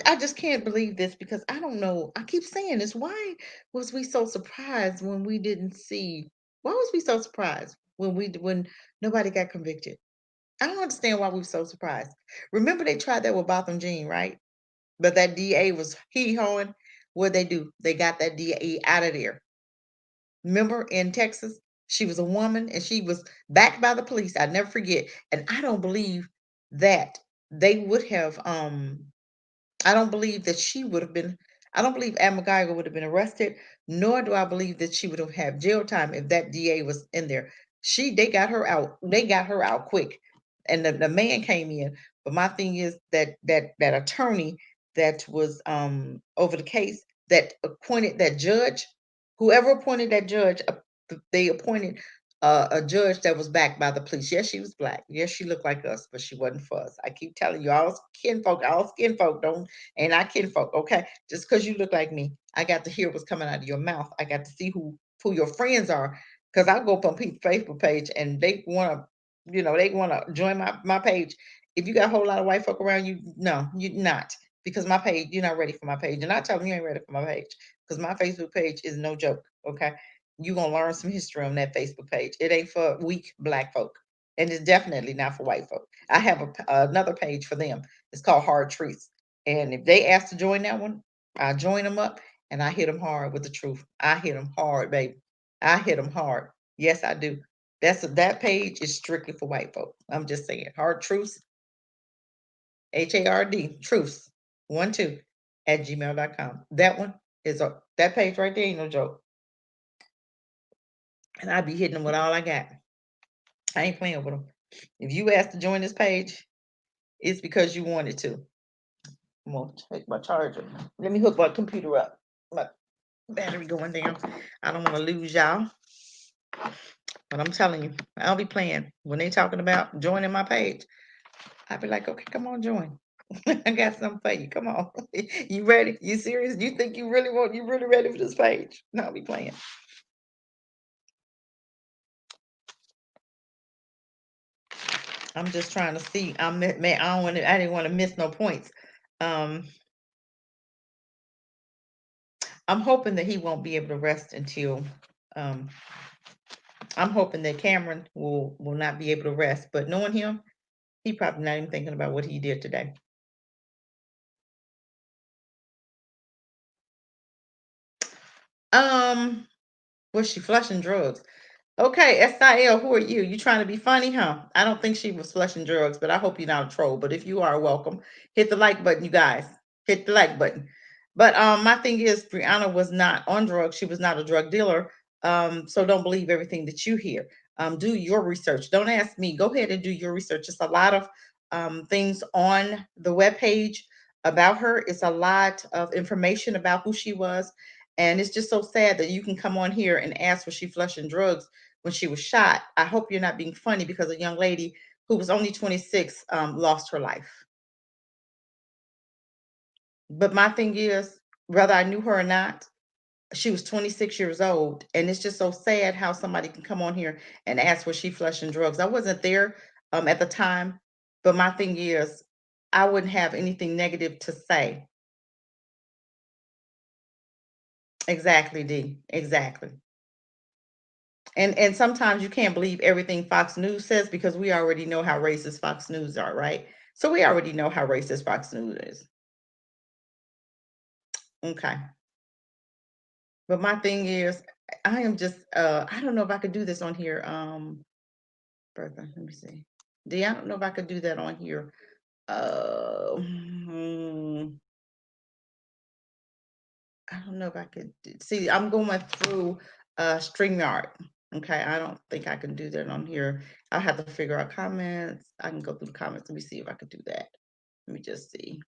I just can't believe this because I don't know. I keep saying this. Why was we so surprised when we didn't see? Why was we so surprised when nobody got convicted? I don't understand why we were so surprised. Remember they tried that with Botham Jean, right? But that DA was he hawing. What they do? They got that DA out of there. Remember in Texas, she was a woman and she was backed by the police. I never forget. And I don't believe that they would have I don't believe that she would have been. I don't believe Anne McGeiger would have been arrested, nor do I believe that she would have had jail time if that DA was in there. They got her out. They got her out quick, and the man came in. But my thing is that attorney that was over the case that appointed that judge, whoever appointed that judge, they appointed a judge that was backed by the police. Yes, she was black. Yes, she looked like us, but she wasn't for us. I keep telling you, all skin folk don't and I kinfolk, okay? Just because you look like me, I got to hear what's coming out of your mouth. I got to see who your friends are. Because I go up on people's Facebook page and they want to, they want to join my page. If you got a whole lot of white folk around you, no, you're not. Because my page, you're not ready for my page. And I tell them you ain't ready for my page. Because my Facebook page is no joke. Okay. You're gonna learn some history on that Facebook page. It ain't for weak black folk. And it's definitely not for white folk. I have another page for them. It's called Hard Truths. And if they ask to join that one, I join them up and I hit them hard with the truth. I hit them hard, baby. I hit them hard. Yes, I do. That page is strictly for white folk. I'm just saying. Hard truths, HARD, truths, 12 at gmail.com. That one is that page right there ain't no joke. And I be hitting them with all I got. I ain't playing with them. If you ask to join this page, it's because you wanted to. I'm gonna take my charger. Let me hook my computer up. My battery going down. I don't want to lose y'all. But I'm telling you, I'll be playing. When they talking about joining my page, I'll be like, okay, come on, join. I got something for you. Come on. You ready? You serious? You think you really ready for this page? No, I'll be playing. I'm just trying to see. Man, I didn't want to miss no points. Um, I'm hoping that he won't be able to rest until um I'm hoping that Cameron will not be able to rest. But knowing him, he probably not even thinking about what he did today. Um, was she flushing drugs? Okay, SIL, who are you? You trying to be funny, huh? I don't think she was flushing drugs, but I hope you're not a troll. But if you are, welcome. Hit the like button, you guys. Hit the like button. But my thing is, Brianna was not on drugs. She was not a drug dealer. So don't believe everything that you hear. Do your research. Don't ask me. Go ahead and do your research. It's a lot of things on the webpage about her. It's a lot of information about who she was. And it's just so sad that you can come on here and ask was she flushing drugs when she was shot. I hope you're not being funny because a young lady who was only 26, lost her life. But my thing is, whether I knew her or not, she was 26 years old, and it's just so sad how somebody can come on here and ask was she flushing drugs. I wasn't there at the time, but my thing is, I wouldn't have anything negative to say. Exactly, D. Exactly. And sometimes you can't believe everything Fox News says because we already know how racist Fox News are, right? So we already know how racist Fox News is. Okay. But my thing is, I am just I don't know if I could do this on here. Bertha, let me see. D, I don't know if I could do that on here. Hmm, I don't know if I could see. I'm going through StreamYard. Okay, I don't think I can do that on here. I'll have to figure out comments. I can go through the comments. Let me see if I could do that. Let me just see.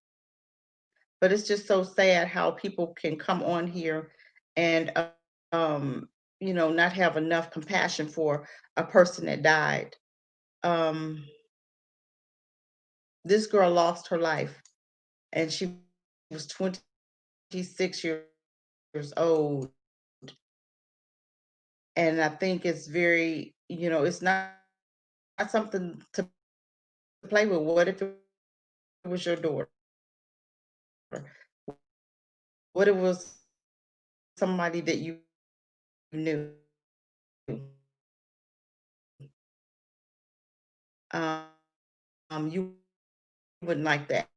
But it's just so sad how people can come on here and um, not have enough compassion for a person that died. Um, this girl lost her life, and she was 26 years old. And I think it's very, it's not something to play with. What if it was your daughter? What if it was somebody that you knew? Um, you wouldn't like that.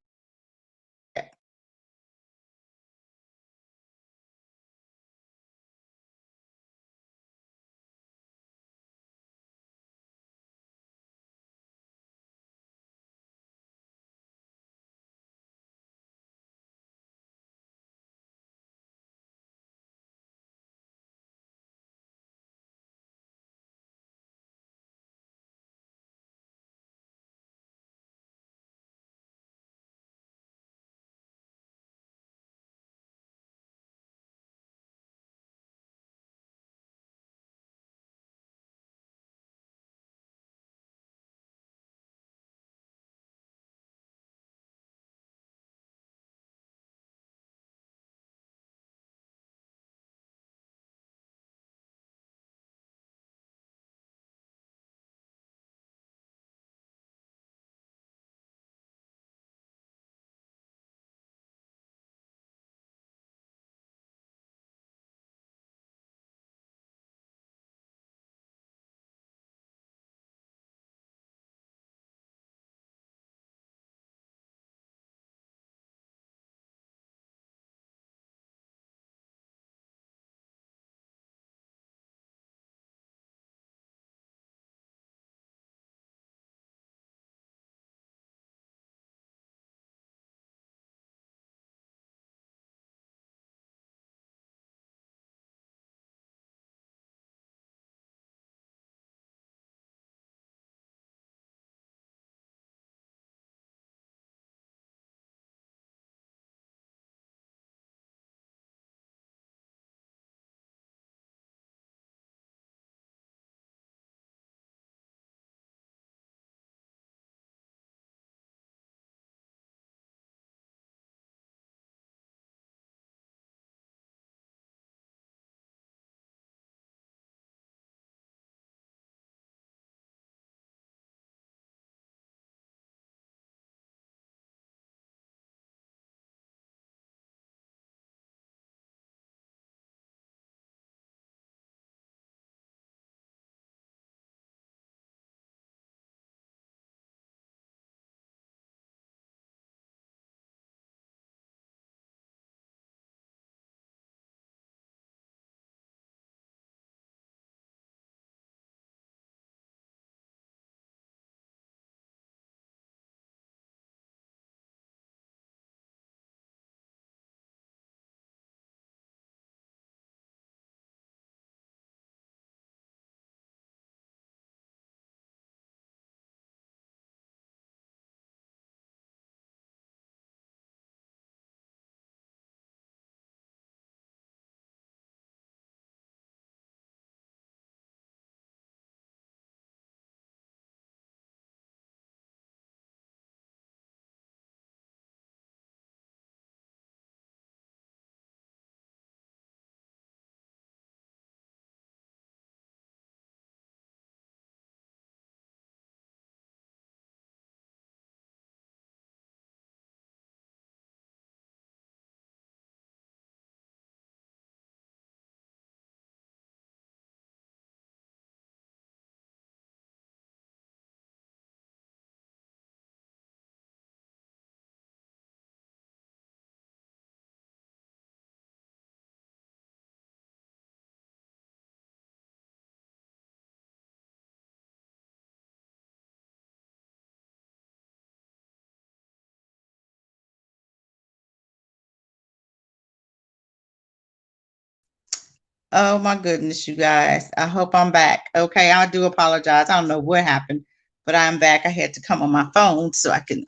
Oh my goodness, you guys. I hope I'm back. Okay, I do apologize. I don't know what happened, but I'm back. I had to come on my phone so I can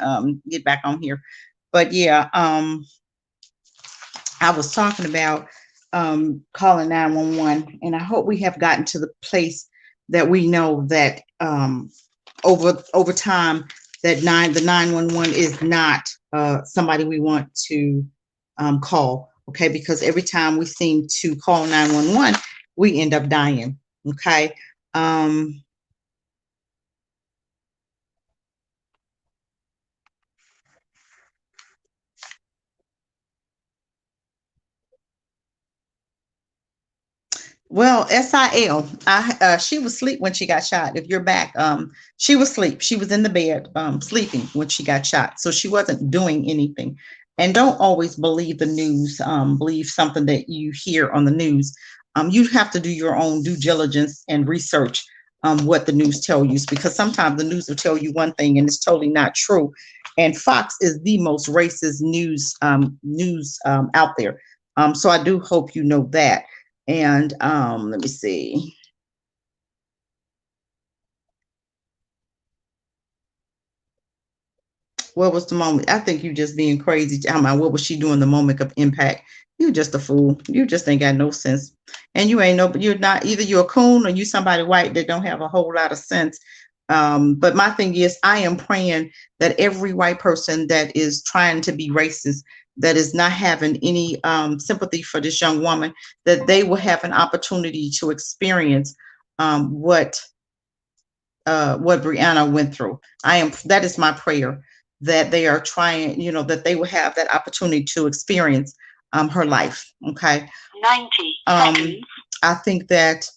get back on here. But yeah, I was talking about calling 911, and I hope we have gotten to the place that we know that over time that the 911 is not somebody we want to call. Okay, because every time we seem to call 911, we end up dying. Okay. Um, Well, SIL, she was asleep when she got shot. If you're back, she was asleep. She was in the bed, sleeping when she got shot. So she wasn't doing anything. And don't always believe the news. Believe something that you hear on the news. You have to do your own due diligence and research what the news tell you, because sometimes the news will tell you one thing and it's totally not true. And Fox is the most racist news out there. So I do hope you know that. And let me see. What was the moment? I think you just being crazy. Talking about what was she doing the moment of impact? You just a fool. You just ain't got no sense. And you ain't no, you're not either you're a coon or you somebody white that don't have a whole lot of sense. But my thing is, I am praying that every white person that is trying to be racist, that is not having any sympathy for this young woman, that they will have an opportunity to experience what Brianna went through. That is my prayer, that they are trying, that they will have that opportunity to experience her life. Okay. 90 seconds. I think that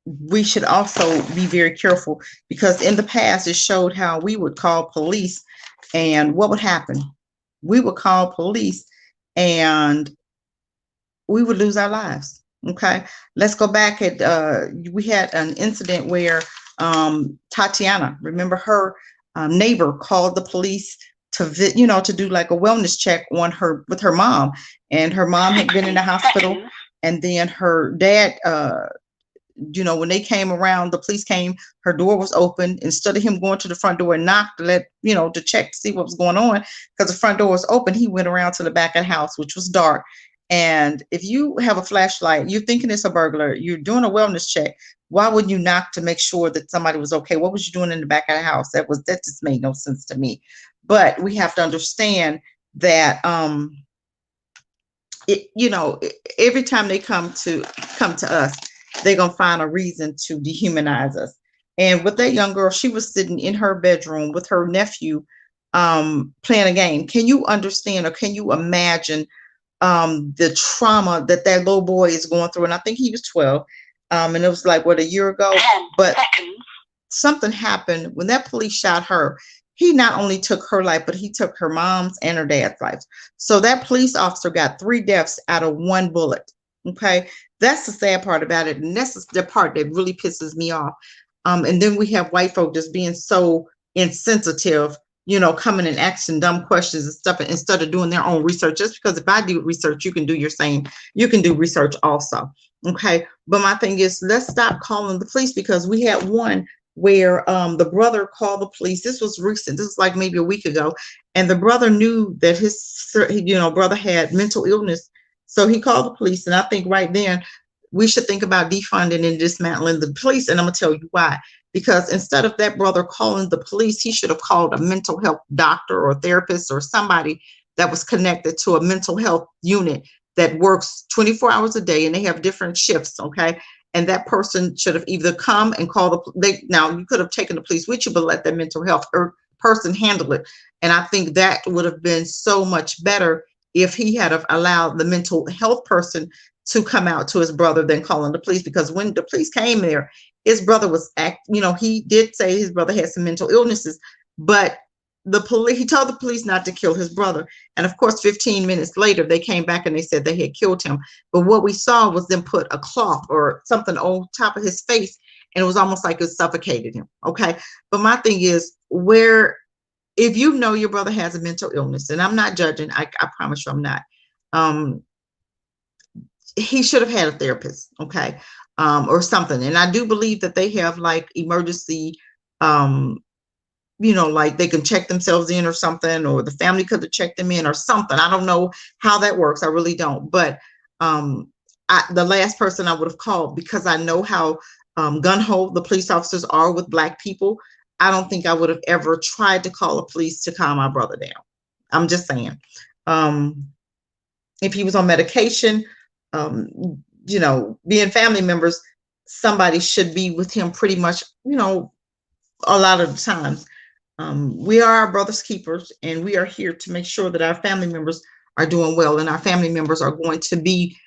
we should also be very careful, because in the past it showed how we would call police and what would happen. We would call police and we would lose our lives. Okay, let's go back at we had an incident where Tatiana, remember her neighbor called the police to do like a wellness check on her with her mom, and her mom had been in the hospital, and then her dad when they came around, the police came, her door was open. Instead of him going to the front door and knock to to check to see what was going on, because the front door was open, he went around to the back of the house, which was dark. And if you have a flashlight, you're thinking it's a burglar, you're doing a wellness check, why wouldn't you knock to make sure that somebody was okay? What was you doing in the back of the house? That just made no sense to me. But we have to understand that every time they come to us, they're gonna find a reason to dehumanize us. And with that young girl, she was sitting in her bedroom with her nephew, playing a game. Can you understand, or can you imagine the trauma that little boy is going through? And I think he was 12, and it was like a year ago. But something happened when that police shot her. He not only took her life, but he took her mom's and her dad's life. So that police officer got 3 deaths out of 1 bullet. Okay, that's the sad part about it, and that's the part that really pisses me off. And then we have white folk just being so insensitive, coming and asking dumb questions and stuff instead of doing their own research. Just because if I do research, you can do your same. You can do research also. Okay, but my thing is, let's stop calling the police, because we had one where the brother called the police. This was recent. This was like maybe a week ago, and the brother knew that his brother had mental illness, so he called the police. And I think right then we should think about defunding and dismantling the police. And I'm gonna tell you why. Because instead of that brother calling the police, he should have called a mental health doctor or therapist or somebody that was connected to a mental health unit that works 24 hours a day, and they have different shifts. Okay. And that person should have either come and call now you could have taken the police with you, but let that mental health person handle it. And I think that would have been so much better if he had have allowed the mental health person to come out to his brother than calling the police. Because when the police came there, his brother was he did say his brother had some mental illnesses, but he told the police not to kill his brother. And of course, 15 minutes later, they came back and they said they had killed him. But what we saw was them put a cloth or something on top of his face, and it was almost like it suffocated him. Okay. But my thing is, if you know your brother has a mental illness, and I'm not judging, I promise you I'm not. he should have had a therapist, okay, or something. And I do believe that they have like emergency, like they can check themselves in or something, or the family could have checked them in or something. I don't know how that works. I really don't. But the last person I would have called, because I know how gun-ho the police officers are with Black people, I don't think I would have ever tried to call the police to calm my brother down. I'm just saying. If he was on medication, um, being family members, somebody should be with him pretty much, a lot of the times. We are our brother's keepers, and we are here to make sure that our family members are doing well, and our family members are going to be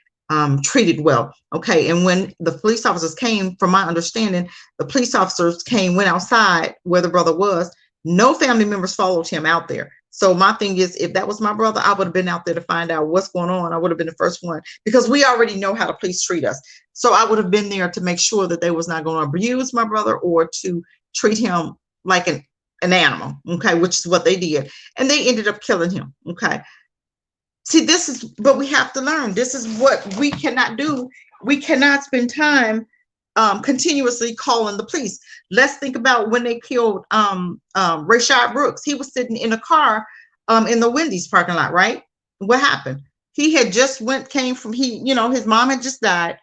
treated well. Okay. And when the police officers came, from my understanding, the police officers went outside where the brother was. No family members followed him out there. So my thing is, if that was my brother, I would have been out there to find out what's going on. I would have been the first one, because we already know how the police treat us. So I would have been there to make sure that they was not going to abuse my brother or to treat him like an animal. Okay. Which is what they did. And they ended up killing him. Okay. See, but we have to learn. This is what we cannot do. We cannot spend time continuously calling the police. Let's think about when they killed Rayshard Brooks. He was sitting in a car in the Wendy's parking lot, right? What happened? He had just his mom had just died,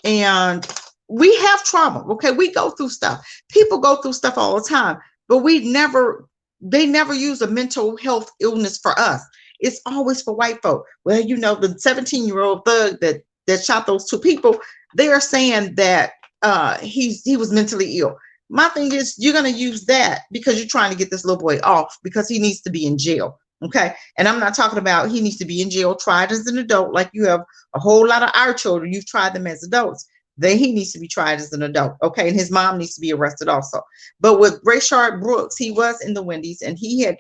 and we have trauma. Okay, we go through stuff. People go through stuff all the time, but they never use a mental health illness for us. It's always for white folk. Well, the 17-year-old thug that shot those two people, they are saying that he was mentally ill. My thing is, you're going to use that because you're trying to get this little boy off, because he needs to be in jail. Okay. And I'm not talking about he needs to be in jail, tried as an adult, like you have a whole lot of our children. You've tried them as adults. Then he needs to be tried as an adult. Okay. And his mom needs to be arrested also. But with Rayshard Brooks, he was in the Wendy's, and he had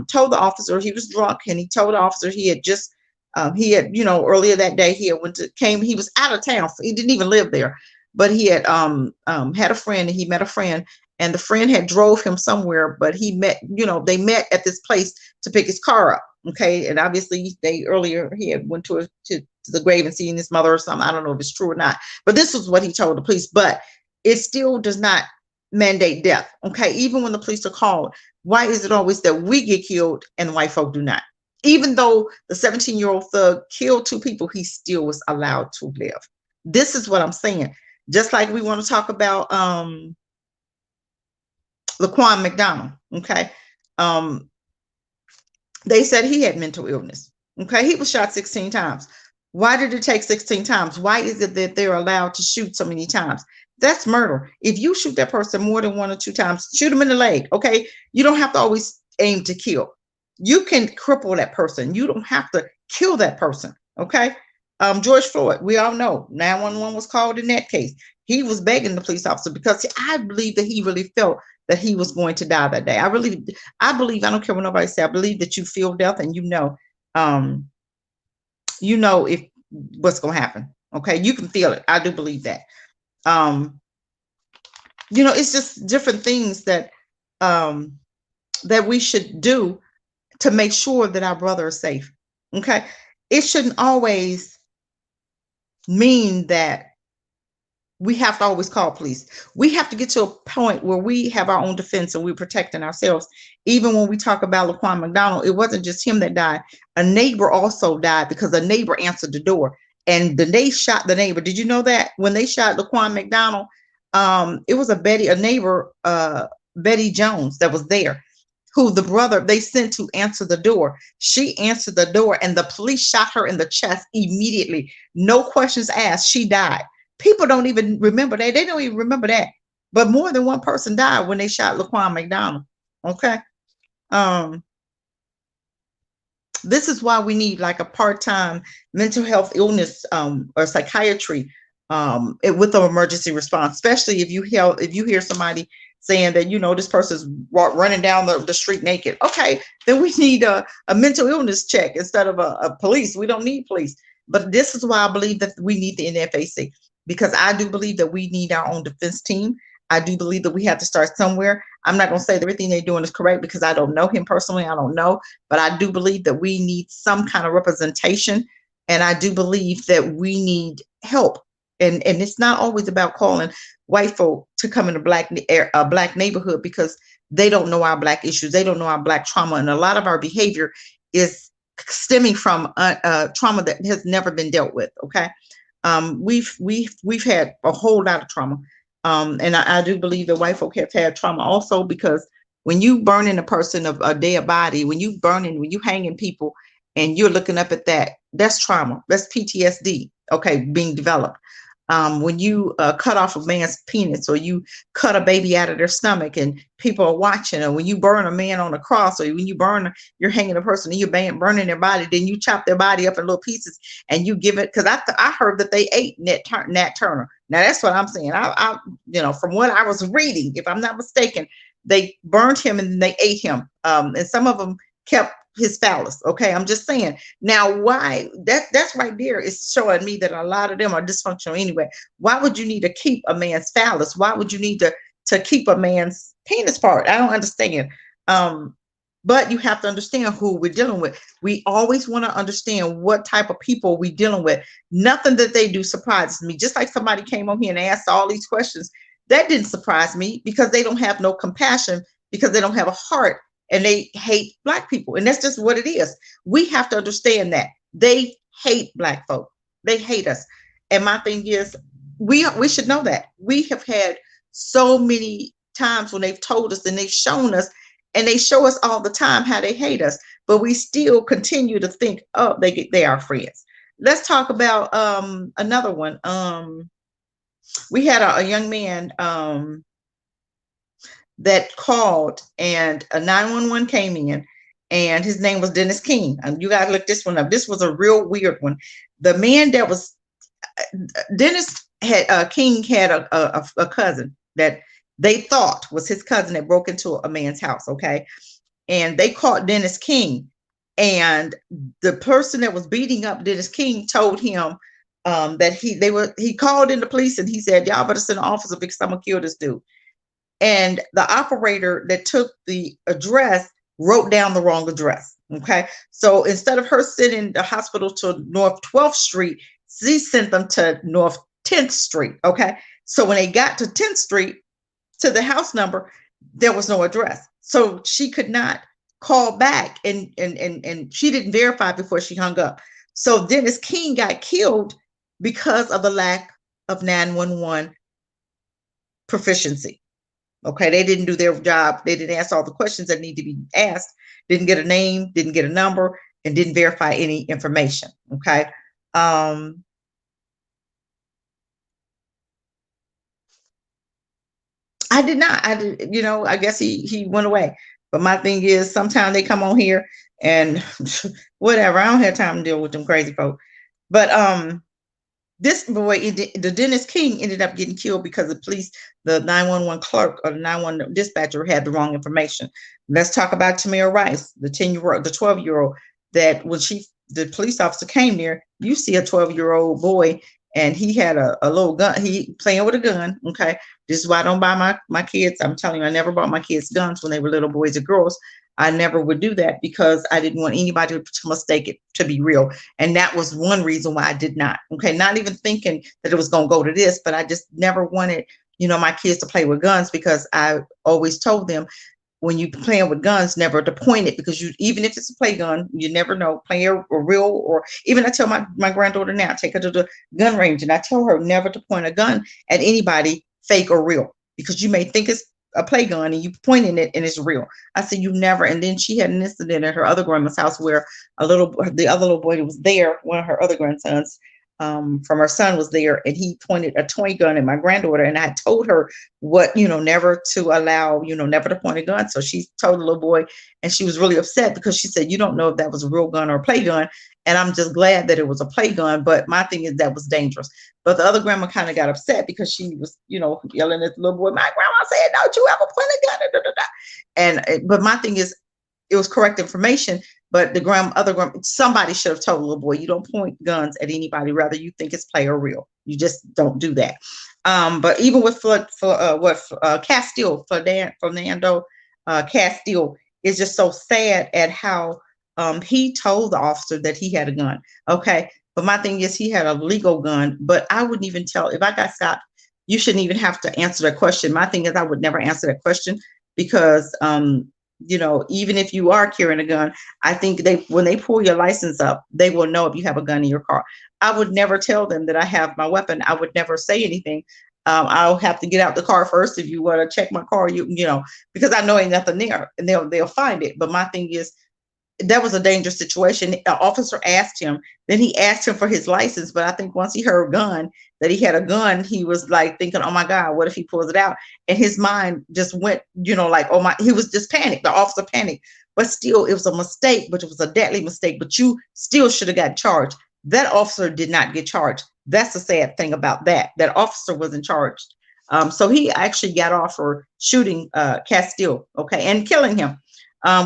told the officer he was drunk, and he told the officer he had just earlier that day he was out of town. He didn't even live there, but he had had a friend, and he met a friend, and the friend had drove him somewhere, but they met at this place to pick his car up. Okay. And obviously he had went to the grave and seen his mother or something. I don't know if it's true or not, but this was what he told the police. But it still does not mandate death. Okay. Even when the police are called, why is it always that we get killed and white folk do not? Even though the 17-year-old thug killed two people, he still was allowed to live. This is what I'm saying. Just like we want to talk about Laquan McDonald. Okay. They said he had mental illness. Okay. He was shot 16 times. Why did it take 16 times? Why is it that they're allowed to shoot so many times? That's murder. If you shoot that person more than 1 or 2 times, shoot them in the leg. Okay. You don't have to always aim to kill. You can cripple that person. You don't have to kill that person. Okay. George Floyd, we all know 911 was called in that case. He was begging the police officer, because I believe that he really felt that he was going to die that day. I believe, I don't care what nobody says. I believe that you feel death, and if what's going to happen. Okay. You can feel it. I do believe that. It's just different things that we should do to make sure that our brother is safe. Okay. It shouldn't always mean that we have to always call police. We have to get to a point where we have our own defense and we're protecting ourselves. Even when we talk about Laquan McDonald, it wasn't just him that died. A neighbor also died because a neighbor answered the door, and they shot the neighbor. Did you know that when they shot Laquan McDonald, it was a neighbor, Betty Jones, that was there, who the brother they sent to answer the door. She answered the door, and the police shot her in the chest immediately. No questions asked. She died. People don't even remember that. They don't even remember that. But more than one person died when they shot Laquan McDonald. Okay. This is why we need like a part-time mental health illness or psychiatry with an emergency response, especially if you hear somebody saying that, this person's running down the street naked. Okay, then we need a mental illness check instead of a police. We don't need police. But this is why I believe that we need the NFAC, because I do believe that we need our own defense team. I do believe that we have to start somewhere. I'm not going to say that everything they're doing is correct, because I don't know him personally. I don't know. But I do believe that we need some kind of representation And I do believe that we need help. And it's not always about calling white folk to come in a black neighborhood, because they don't know our black issues. They don't know our black trauma. And a lot of our behavior is stemming from trauma that has never been dealt with. Okay. We've had a whole lot of trauma. And I do believe that white folk have had trauma also, because when you burning a person of a dead body, when you hanging people and you're looking up at that, that's trauma. That's PTSD. Okay. Being developed. When you cut off a man's penis, or you cut a baby out of their stomach and people are watching, or when you burn a man on a cross, or when you're hanging a person and you're burning their body, then you chop their body up in little pieces and you give it, because I heard that they ate Nat Turner. Now that's what I'm saying. I from what I was reading, if I'm not mistaken, they burned him and then they ate him. And some of them kept his phallus. Okay, I'm just saying. Now, why that's right there is showing me that a lot of them are dysfunctional anyway. Why would you need to keep a man's phallus? Why would you need to keep a man's penis part? I don't understand. But you have to understand who we're dealing with. We always want to understand what type of people we're dealing with. Nothing that they do surprises me. Just like somebody came on here and asked all these questions, that didn't surprise me, because they don't have no compassion, because they don't have a heart, and they hate black people. And that's just what it is. We have to understand that they hate black folk. They hate us. And my thing is, we should know that. We have had so many times when they've told us and they've shown us, and they show us all the time how they hate us, but we still continue to think, oh, they are friends. Let's talk about another one. We had a young man that called, and a 911 came in, and his name was Dennis King. And you got to look this one up. This was a real weird one. The man that was Dennis King had a cousin that they thought was his cousin that broke into a man's house. Okay. And they caught Dennis King, and the person that was beating up Dennis King told him that he called in the police, and he said, y'all better send an officer because I'm gonna kill this dude. And the operator that took the address wrote down the wrong address. Okay. So instead of her sending the hospital to North 12th Street, she sent them to North 10th Street. Okay. So when they got to 10th Street, to the house number, there was no address. So she could not call back, and she didn't verify before she hung up. So Dennis King got killed because of the lack of 911 proficiency. Okay, they didn't do their job. They didn't ask all the questions that need to be asked, didn't get a name, didn't get a number, and didn't verify any information. Okay. I did not. I did, I guess he went away. But my thing is, sometimes they come on here and whatever. I don't have time to deal with them crazy folks. But this boy, the Dennis King, ended up getting killed because the 911 clerk or the 911 dispatcher had the wrong information. Let's talk about Tamir Rice, the 12-year-old, that when the police officer came there, you see a 12-year-old boy, and he had a little gun. He playing with a gun. Okay. This is why I don't buy my kids. I'm telling you, I never bought my kids guns when they were little boys or girls. I never would do that because I didn't want anybody to mistake it to be real. And that was one reason why I did not. Okay. Not even thinking that it was going to go to this, but I just never wanted, my kids to play with guns, because I always told them, when you playing with guns, never to point it, because even if it's a play gun, you never know, play a real, or even I tell my granddaughter now, take her to the gun range, and I tell her never to point a gun at anybody, fake or real, because you may think it's a play gun and you pointing it and it's real. I said, you never. And then she had an incident at her other grandma's house where the other little boy that was there, one of her other grandsons, from her son, was there, and he pointed a toy gun at my granddaughter, and I told her never to allow, never to point a gun. So she told the little boy, and she was really upset because she said, you don't know if that was a real gun or a play gun. And I'm just glad that it was a play gun, but my thing is that was dangerous. But the other grandma kind of got upset because she was, yelling at the little boy, my grandma said, don't you ever point a gun, da, da, da. But my thing is, it was correct information, but somebody should have told the little boy, you don't point guns at anybody, rather you think it's play or real. You just don't do that. But even with Castile, Fernando Castile, is just so sad at how he told the officer that he had a gun. Okay. But my thing is, he had a legal gun, but I wouldn't even tell if I got stopped. You shouldn't even have to answer that question. My thing is, I would never answer that question because, you know, even if you are carrying a gun, I think when they pull your license up, they will know if you have a gun in your car. I would never tell them that I have my weapon. I would never say anything. I'll have to get out the car first. If you want to check my car, you know, because I know ain't nothing there, and they'll find it. But my thing is, that was a dangerous situation. An officer asked him, then he asked him for his license. But I think once he heard gun, that he had a gun, he was like thinking, oh my God, what if he pulls it out? And his mind just went, you know, like, oh my, he was just panicked. The officer panicked. But still, it was a mistake, but it was a deadly mistake. But you still should have got charged. That officer did not get charged. That's the sad thing about that. That officer wasn't charged. So he actually got off for shooting Castile, okay, and killing him.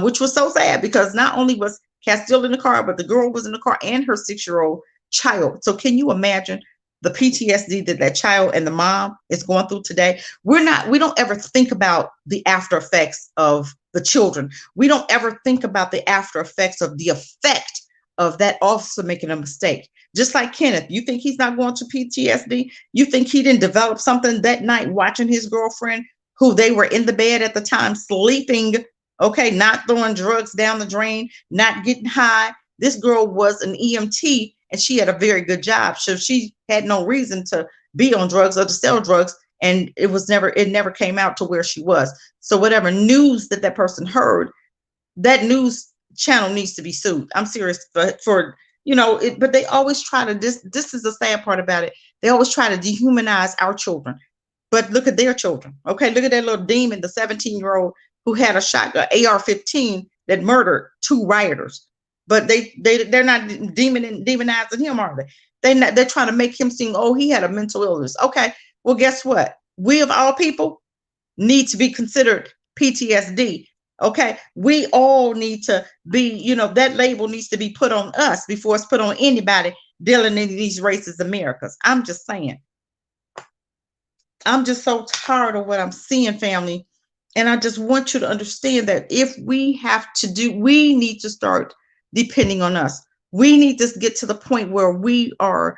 Which was so sad because not only was Castile in the car, but the girl was in the car and her 6-year-old child. So can you imagine the PTSD that that child and the mom is going through today? We don't ever think about the after effects of the children. We don't ever think about the after effects of the effect of that officer making a mistake. Just like Kenneth, you think he's not going to PTSD? You think he didn't develop something that night watching his girlfriend, who they were in the bed at the time sleeping, okay, not throwing drugs down the drain, not getting high. This girl was an EMT and she had a very good job. So she had no reason to be on drugs or to sell drugs. And it never came out to where she was. So whatever news that person heard, that news channel needs to be sued. I'm serious for you know, but they always try to, this is the sad part about it. They always try to dehumanize our children. But look at their children. Okay, look at that little demon, the 17-year-old who had a shotgun AR-15 that murdered 2 rioters. But they're not demonizing him, are they? They're trying to make him seem, oh, he had a mental illness. Okay, well, guess what? We of all people need to be considered PTSD. Okay, we all need to be, you know, that label needs to be put on us before it's put on anybody dealing in these racist Americas. I'm just saying. I'm just so tired of what I'm seeing, family. And I just want you to understand that if we have to we need to start depending on us. We need to get to the point where we are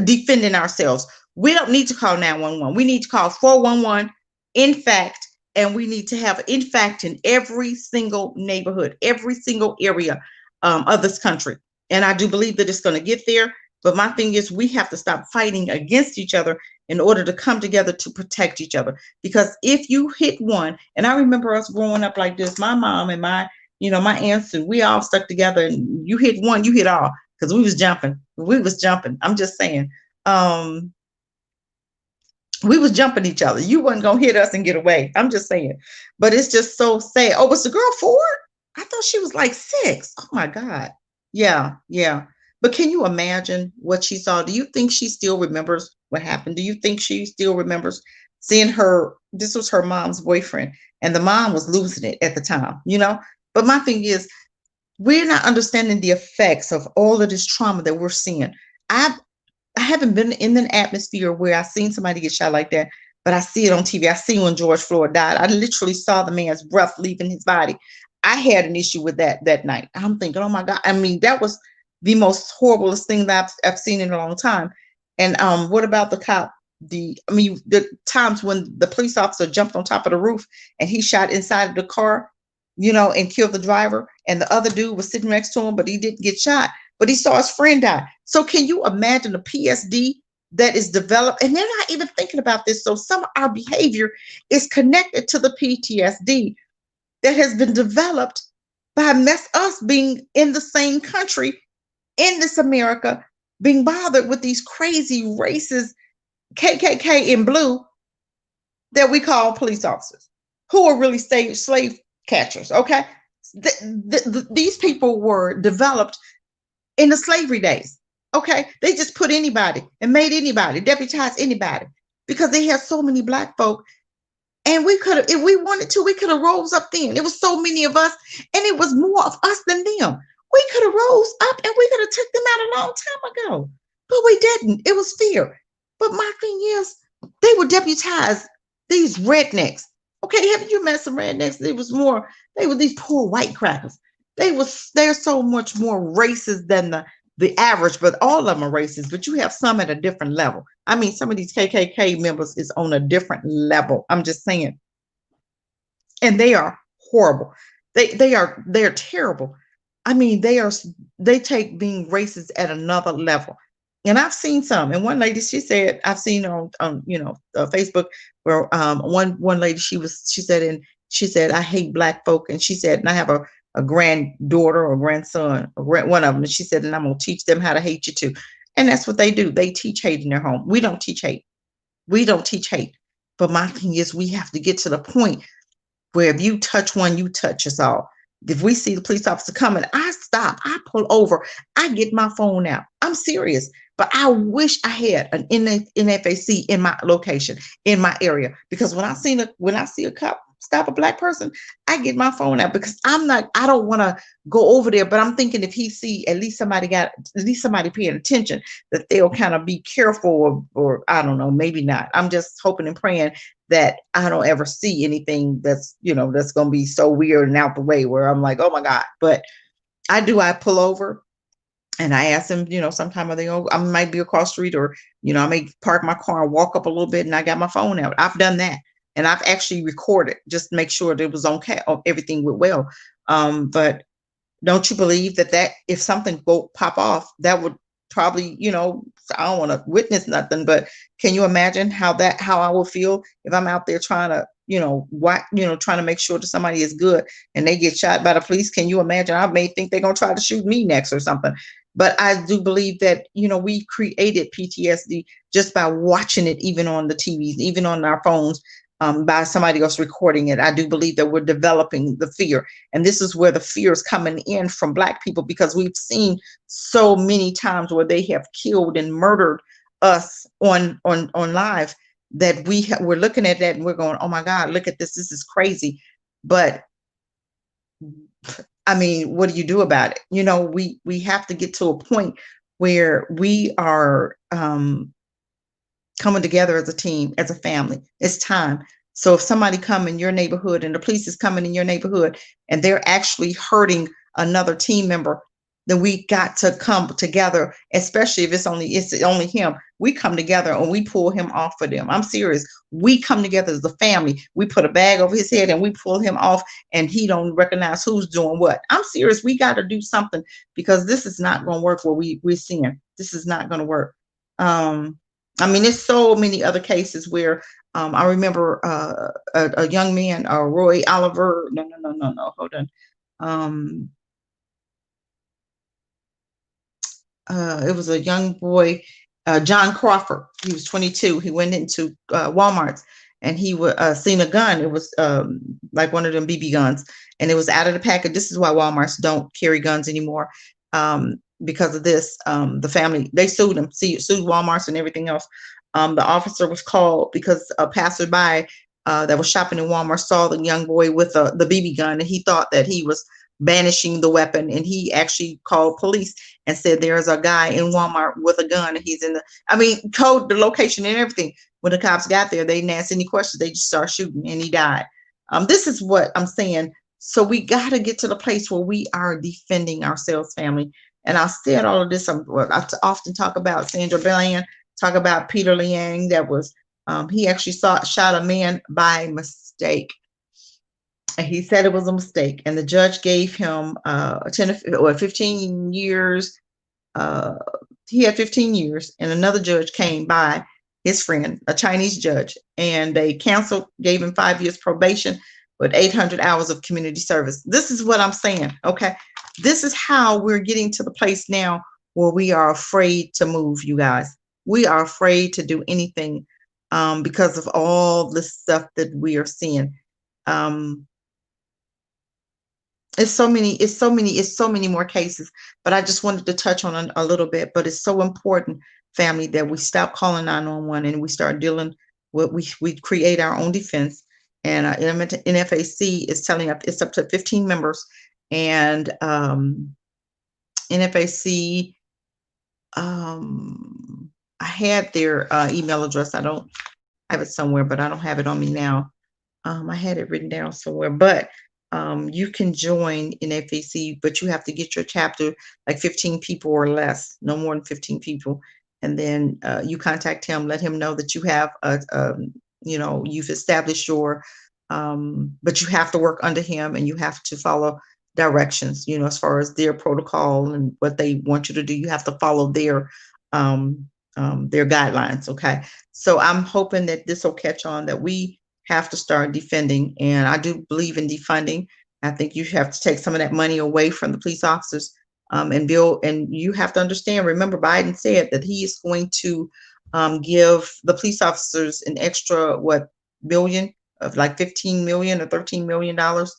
defending ourselves. We don't need to call 911. We need to call 411, in fact, and we need to have in fact in every single neighborhood, every single area of this country. And I do believe that it's going to get there. But my thing is, we have to stop fighting against each other in order to come together to protect each other. Because if you hit one, and I remember us growing up like this, my mom and my aunts, we all stuck together, and you hit one, you hit all, because we was jumping. I'm just saying. We was jumping each other. You wasn't going to hit us and get away. I'm just saying. But it's just so sad. Oh, was the girl 4? I thought she was like 6. Oh, my God. Yeah, yeah. But can you imagine what she saw? Do you think she still remembers what happened? Do you think she still remembers seeing her? This was her mom's boyfriend, and the mom was losing it at the time, you know? But my thing is, we're not understanding the effects of all of this trauma that we're seeing. I haven't been in an atmosphere where I've seen somebody get shot like that, but I see it on TV. I see when George Floyd died. I literally saw the man's breath leaving his body. I had an issue with that night. I'm thinking, oh my God. I mean, that was the most horriblest thing that I've seen in a long time. And what about the cop? The times when the police officer jumped on top of the roof and he shot inside of the car, you know, and killed the driver. And the other dude was sitting next to him, but he didn't get shot. But he saw his friend die. So can you imagine the PSD that is developed? And they're not even thinking about this. So some of our behavior is connected to the PTSD that has been developed by us being in the same country, in this America, being bothered with these crazy racist KKK in blue that we call police officers, who are really slave catchers, okay? These people were developed in the slavery days, okay? They just put anybody and made anybody, deputized anybody, because they had so many Black folk. And we could have, if we wanted to, we could have rose up then. There was so many of us, and it was more of us than them. We could have rose up and we could have took them out a long time ago, but we didn't. It was fear. But my thing is, they were deputized, these rednecks. Okay, haven't you met some rednecks? They were these poor white crackers. They're so much more racist than the average, but all of them are racist, but you have some at a different level. I mean, some of these KKK members is on a different level. I'm just saying. And they are horrible. They're terrible. I mean, they take being racist at another level. And I've seen some. And one lady, she said, I've seen on Facebook where one lady, she said, I hate black folk. And she said, and I have a granddaughter or grandson, one of them. And she said, and I'm gonna teach them how to hate you too. And that's what they do. They teach hate in their home. We don't teach hate. We don't teach hate. But my thing is, we have to get to the point where if you touch one, you touch us all. If we see the police officer coming, I stop, I pull over, I get my phone out. I'm serious. But I wish I had an NFAC in my location, in my area, because when I see a cop stop a black person, I get my phone out, because I don't want to go over there, but I'm thinking if he see at least somebody paying attention, that they'll kind of be careful, or I don't know, maybe not. I'm just hoping and praying that I don't ever see anything that's that's going to be so weird and out the way where I'm like, oh my God. But I pull over and I ask them, sometime I might be across the street, or, I may park my car and walk up a little bit and I got my phone out. I've done that. And I've actually recorded just to make sure that it was okay, everything went well. But don't you believe that if something will pop off, that would probably, I don't want to witness nothing, but can you imagine how I will feel if I'm out there trying to, trying to make sure that somebody is good and they get shot by the police? Can you imagine? I may think they're going to try to shoot me next or something. But I do believe that, we created PTSD just by watching it, even on the TVs, even on our phones, by somebody else recording it. I do believe that we're developing the fear. And this is where the fear is coming in from Black people, because we've seen so many times where they have killed and murdered us on live, that we're looking at that and we're going, oh my God, look at this. This is crazy. But I mean, what do you do about it? We have to get to a point where we are coming together as a team, as a family. It's time. So if somebody come in your neighborhood and the police is coming in your neighborhood and they're actually hurting another team member, then we got to come together, especially if it's only him. We come together and we pull him off for them. I'm serious. We come together as a family. We put a bag over his head and we pull him off, and he don't recognize who's doing what. I'm serious. We got to do something, because this is not going to work where we're seeing. This is not going to work. I mean, there's so many other cases where I remember a young man, Roy Oliver. No, hold on. It was a young boy, John Crawford. He was 22. He went into Walmart's and he seen a gun. It was like one of them BB guns, and it was out of the package. This is why Walmart's don't carry guns anymore. Because of this, the family, they sued him, sued Walmart's and everything else. The officer was called because a passerby that was shopping in Walmart saw the young boy with the BB gun, and he thought that he was banishing the weapon, and he actually called police and said there's a guy in Walmart with a gun, and he's code the location and everything. When the cops got there, they didn't ask any questions. They just started shooting, and he died. This is what I'm saying. So we got to get to the place where we are defending ourselves, family. And I said all of this. I often talk about Sandra Bland, talk about Peter Liang. That was he actually shot a man by mistake. And he said it was a mistake, and the judge gave him 15 years. He had 15 years, and another judge came by, his friend, a Chinese judge, and they gave him 5 years probation with 800 hours of community service. This is what I'm saying, okay? This is how we're getting to the place now where we are afraid to move, you guys. We are afraid to do anything because of all this stuff that we are seeing. It's so many more cases, but I just wanted to touch on a little bit. But it's so important, family, that we stop calling 911 and we start dealing with, we create our own defense. And NFAC is telling us it's up to 15 members, and NFAC, I had their email address. I don't have it somewhere, but I don't have it on me now. I had it written down somewhere, but you can join in FAC, but you have to get your chapter like 15 people or less, no more than 15 people. And then you contact him, let him know that you have you know, you've established your, but you have to work under him and you have to follow directions, you know, as far as their protocol and what they want you to do. You have to follow um, their guidelines. Okay. So I'm hoping that this will catch on, that we have to start defending. And I do believe in defunding. I think you have to take some of that money away from the police officers, and build. And you have to understand, remember, Biden said that he is going to give the police officers an extra, what, billion, of like 15 million or 13 million dollars.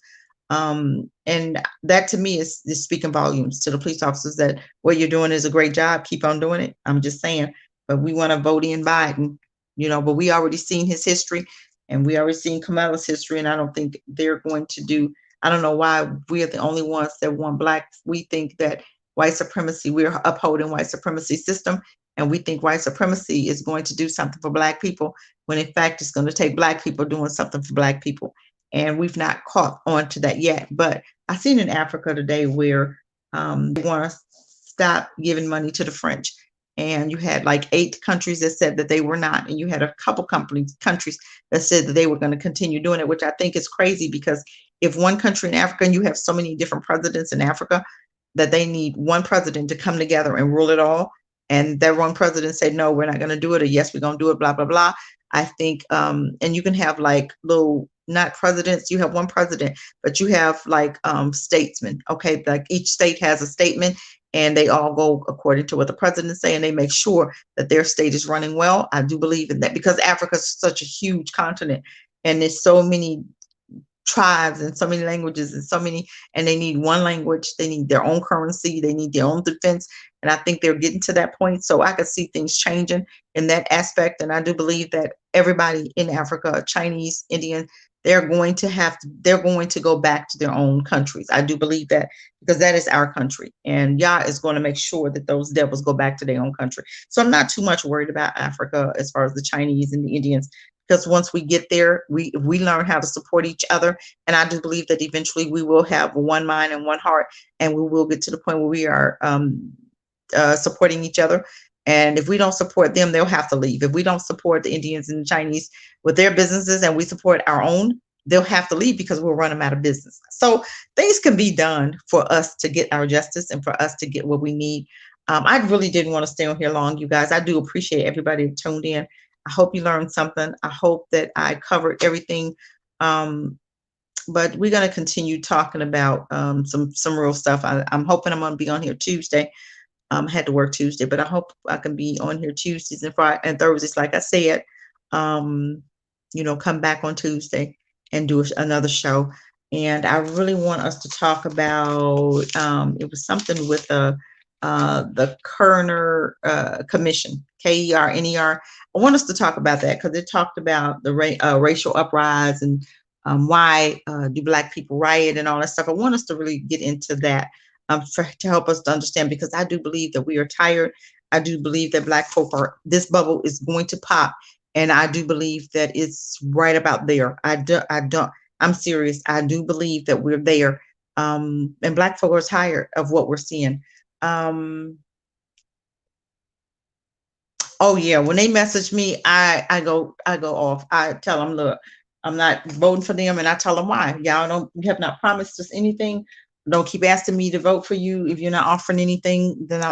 And that to me is speaking volumes to the police officers, that what you're doing is a great job. Keep on doing it. I'm just saying, but we want to vote in Biden, you know, but we already seen his history and we already seen Kamala's history. And I don't think they're going to do, I don't know why we are the only ones that want black. We think that white supremacy, we're upholding white supremacy system. And we think white supremacy is going to do something for black people, when in fact it's going to take black people doing something for black people. And we've not caught on to that yet. But I seen in Africa today where they want to stop giving money to the French. And you had like 8 countries that said that they were not. And you had a couple countries that said that they were going to continue doing it, which I think is crazy, because if one country in Africa, and you have so many different presidents in Africa, that they need one president to come together and rule it all. And that one president said, no, we're not going to do it, or yes, we're going to do it, blah, blah, blah. I think, and you can have like little, not presidents, you have one president, but you have like statesmen. Okay, like each state has a statement and they all go according to what the president say, and they make sure that their state is running well. I do believe in that, because Africa is such a huge continent and there's so many tribes and so many languages and so many, and they need one language, they need their own currency, they need their own defense. And I think they're getting to that point. So I could see things changing in that aspect. And I do believe that everybody in Africa, Chinese, Indian, they're going to go back to their own countries. I do believe that, because that is our country. And Yah is going to make sure that those devils go back to their own country. So I'm not too much worried about Africa as far as the Chinese and the Indians, because once we get there, we learn how to support each other. And I do believe that eventually we will have one mind and one heart, and we will get to the point where we are supporting each other. And if we don't support them, they'll have to leave. If we don't support the Indians and the Chinese with their businesses, and we support our own, they'll have to leave, because we'll run them out of business. So things can be done for us to get our justice and for us to get what we need. I really didn't want to stay on here long, you guys. I do appreciate everybody who tuned in. I hope you learned something. I hope that I covered everything. But we're going to continue talking about some real stuff. I'm hoping I'm going to be on here Tuesday. I had to work Tuesday, but I hope I can be on here Tuesdays and Fridays and Thursdays, like I said. You know, come back on Tuesday and do another show. And I really want us to talk about, it was something with the Kerner Commission, KERNER. I want us to talk about that, because it talked about the racial uprise and why do black people riot and all that stuff. I want us to really get into that, to help us to understand, because I do believe that we are tired. I do believe that black folk this bubble is going to pop. And I do believe that it's right about there. I'm serious. I do believe that we're there. And black folk are tired of what we're seeing. Oh yeah, when they message me, I go off. I tell them, look, I'm not voting for them, and I tell them why. You have not promised us anything. Don't keep asking me to vote for you if you're not offering anything. Then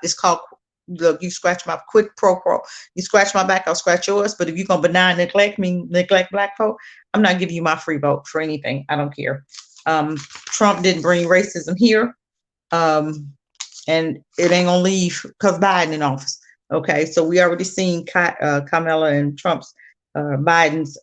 it's called, look, you scratch my quid pro quo. You scratch my back, I'll scratch yours. But if you're gonna benign neglect black folk, I'm not giving you my free vote for anything. I don't care. Trump didn't bring racism here. And it ain't gonna leave because Biden in office. Okay, so we already seen Kamala and Trump's Biden's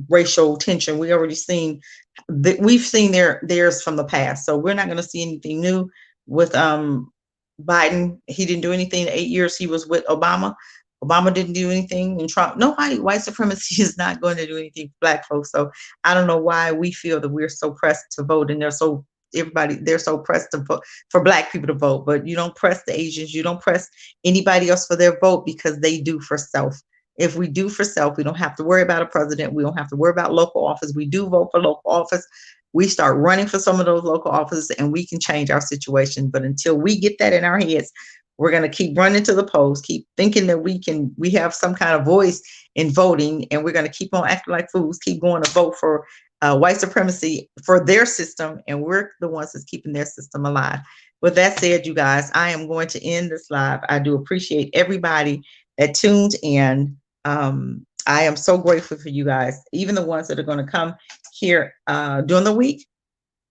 racial tension. We already seen that. We've seen theirs from the past. So we're not going to see anything new with Biden. He didn't do anything in 8 years he was with Obama. Obama didn't do anything, and Trump, nobody. White supremacy is not going to do anything for black folks. So I don't know why we feel that we're so pressed to vote, and they're so pressed to vote for black people to vote. But you don't press the Asians, you don't press anybody else for their vote, because they do for self. If we do for self, we don't have to worry about a president. We don't have to worry about local office. We do vote for local office. we start running for some of those local offices and we can change our situation. But until we get that in our heads, we're going to keep running to the polls, keep thinking that we have some kind of voice in voting, and we're going to keep on acting like fools, keep going to vote for white supremacy for their system, and we're the ones that's keeping their system alive. With that said, you guys, I am going to end this live. I do appreciate everybody that tuned in. I am so grateful for you guys, even the ones that are going to come here during the week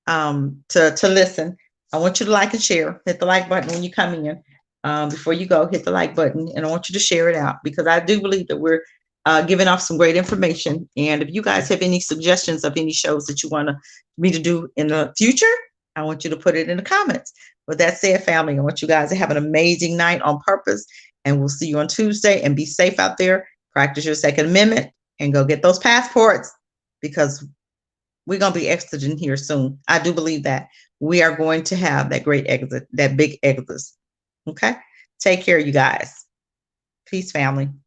to listen. I want you to like and share. Hit the like button when you come in. Before you go, hit the like button, and I want you to share it out, because I do believe that we're giving off some great information. And if you guys have any suggestions of any shows that you want me to do in the future, I want you to put it in the comments. With that said, family, I want you guys to have an amazing night on purpose, and we'll see you on Tuesday. And be safe out there. Practice your Second Amendment and go get those passports, because we're going to be exiting here soon. I do believe that we are going to have that great exit, that big exodus. Okay? Take care, you guys. Peace, family.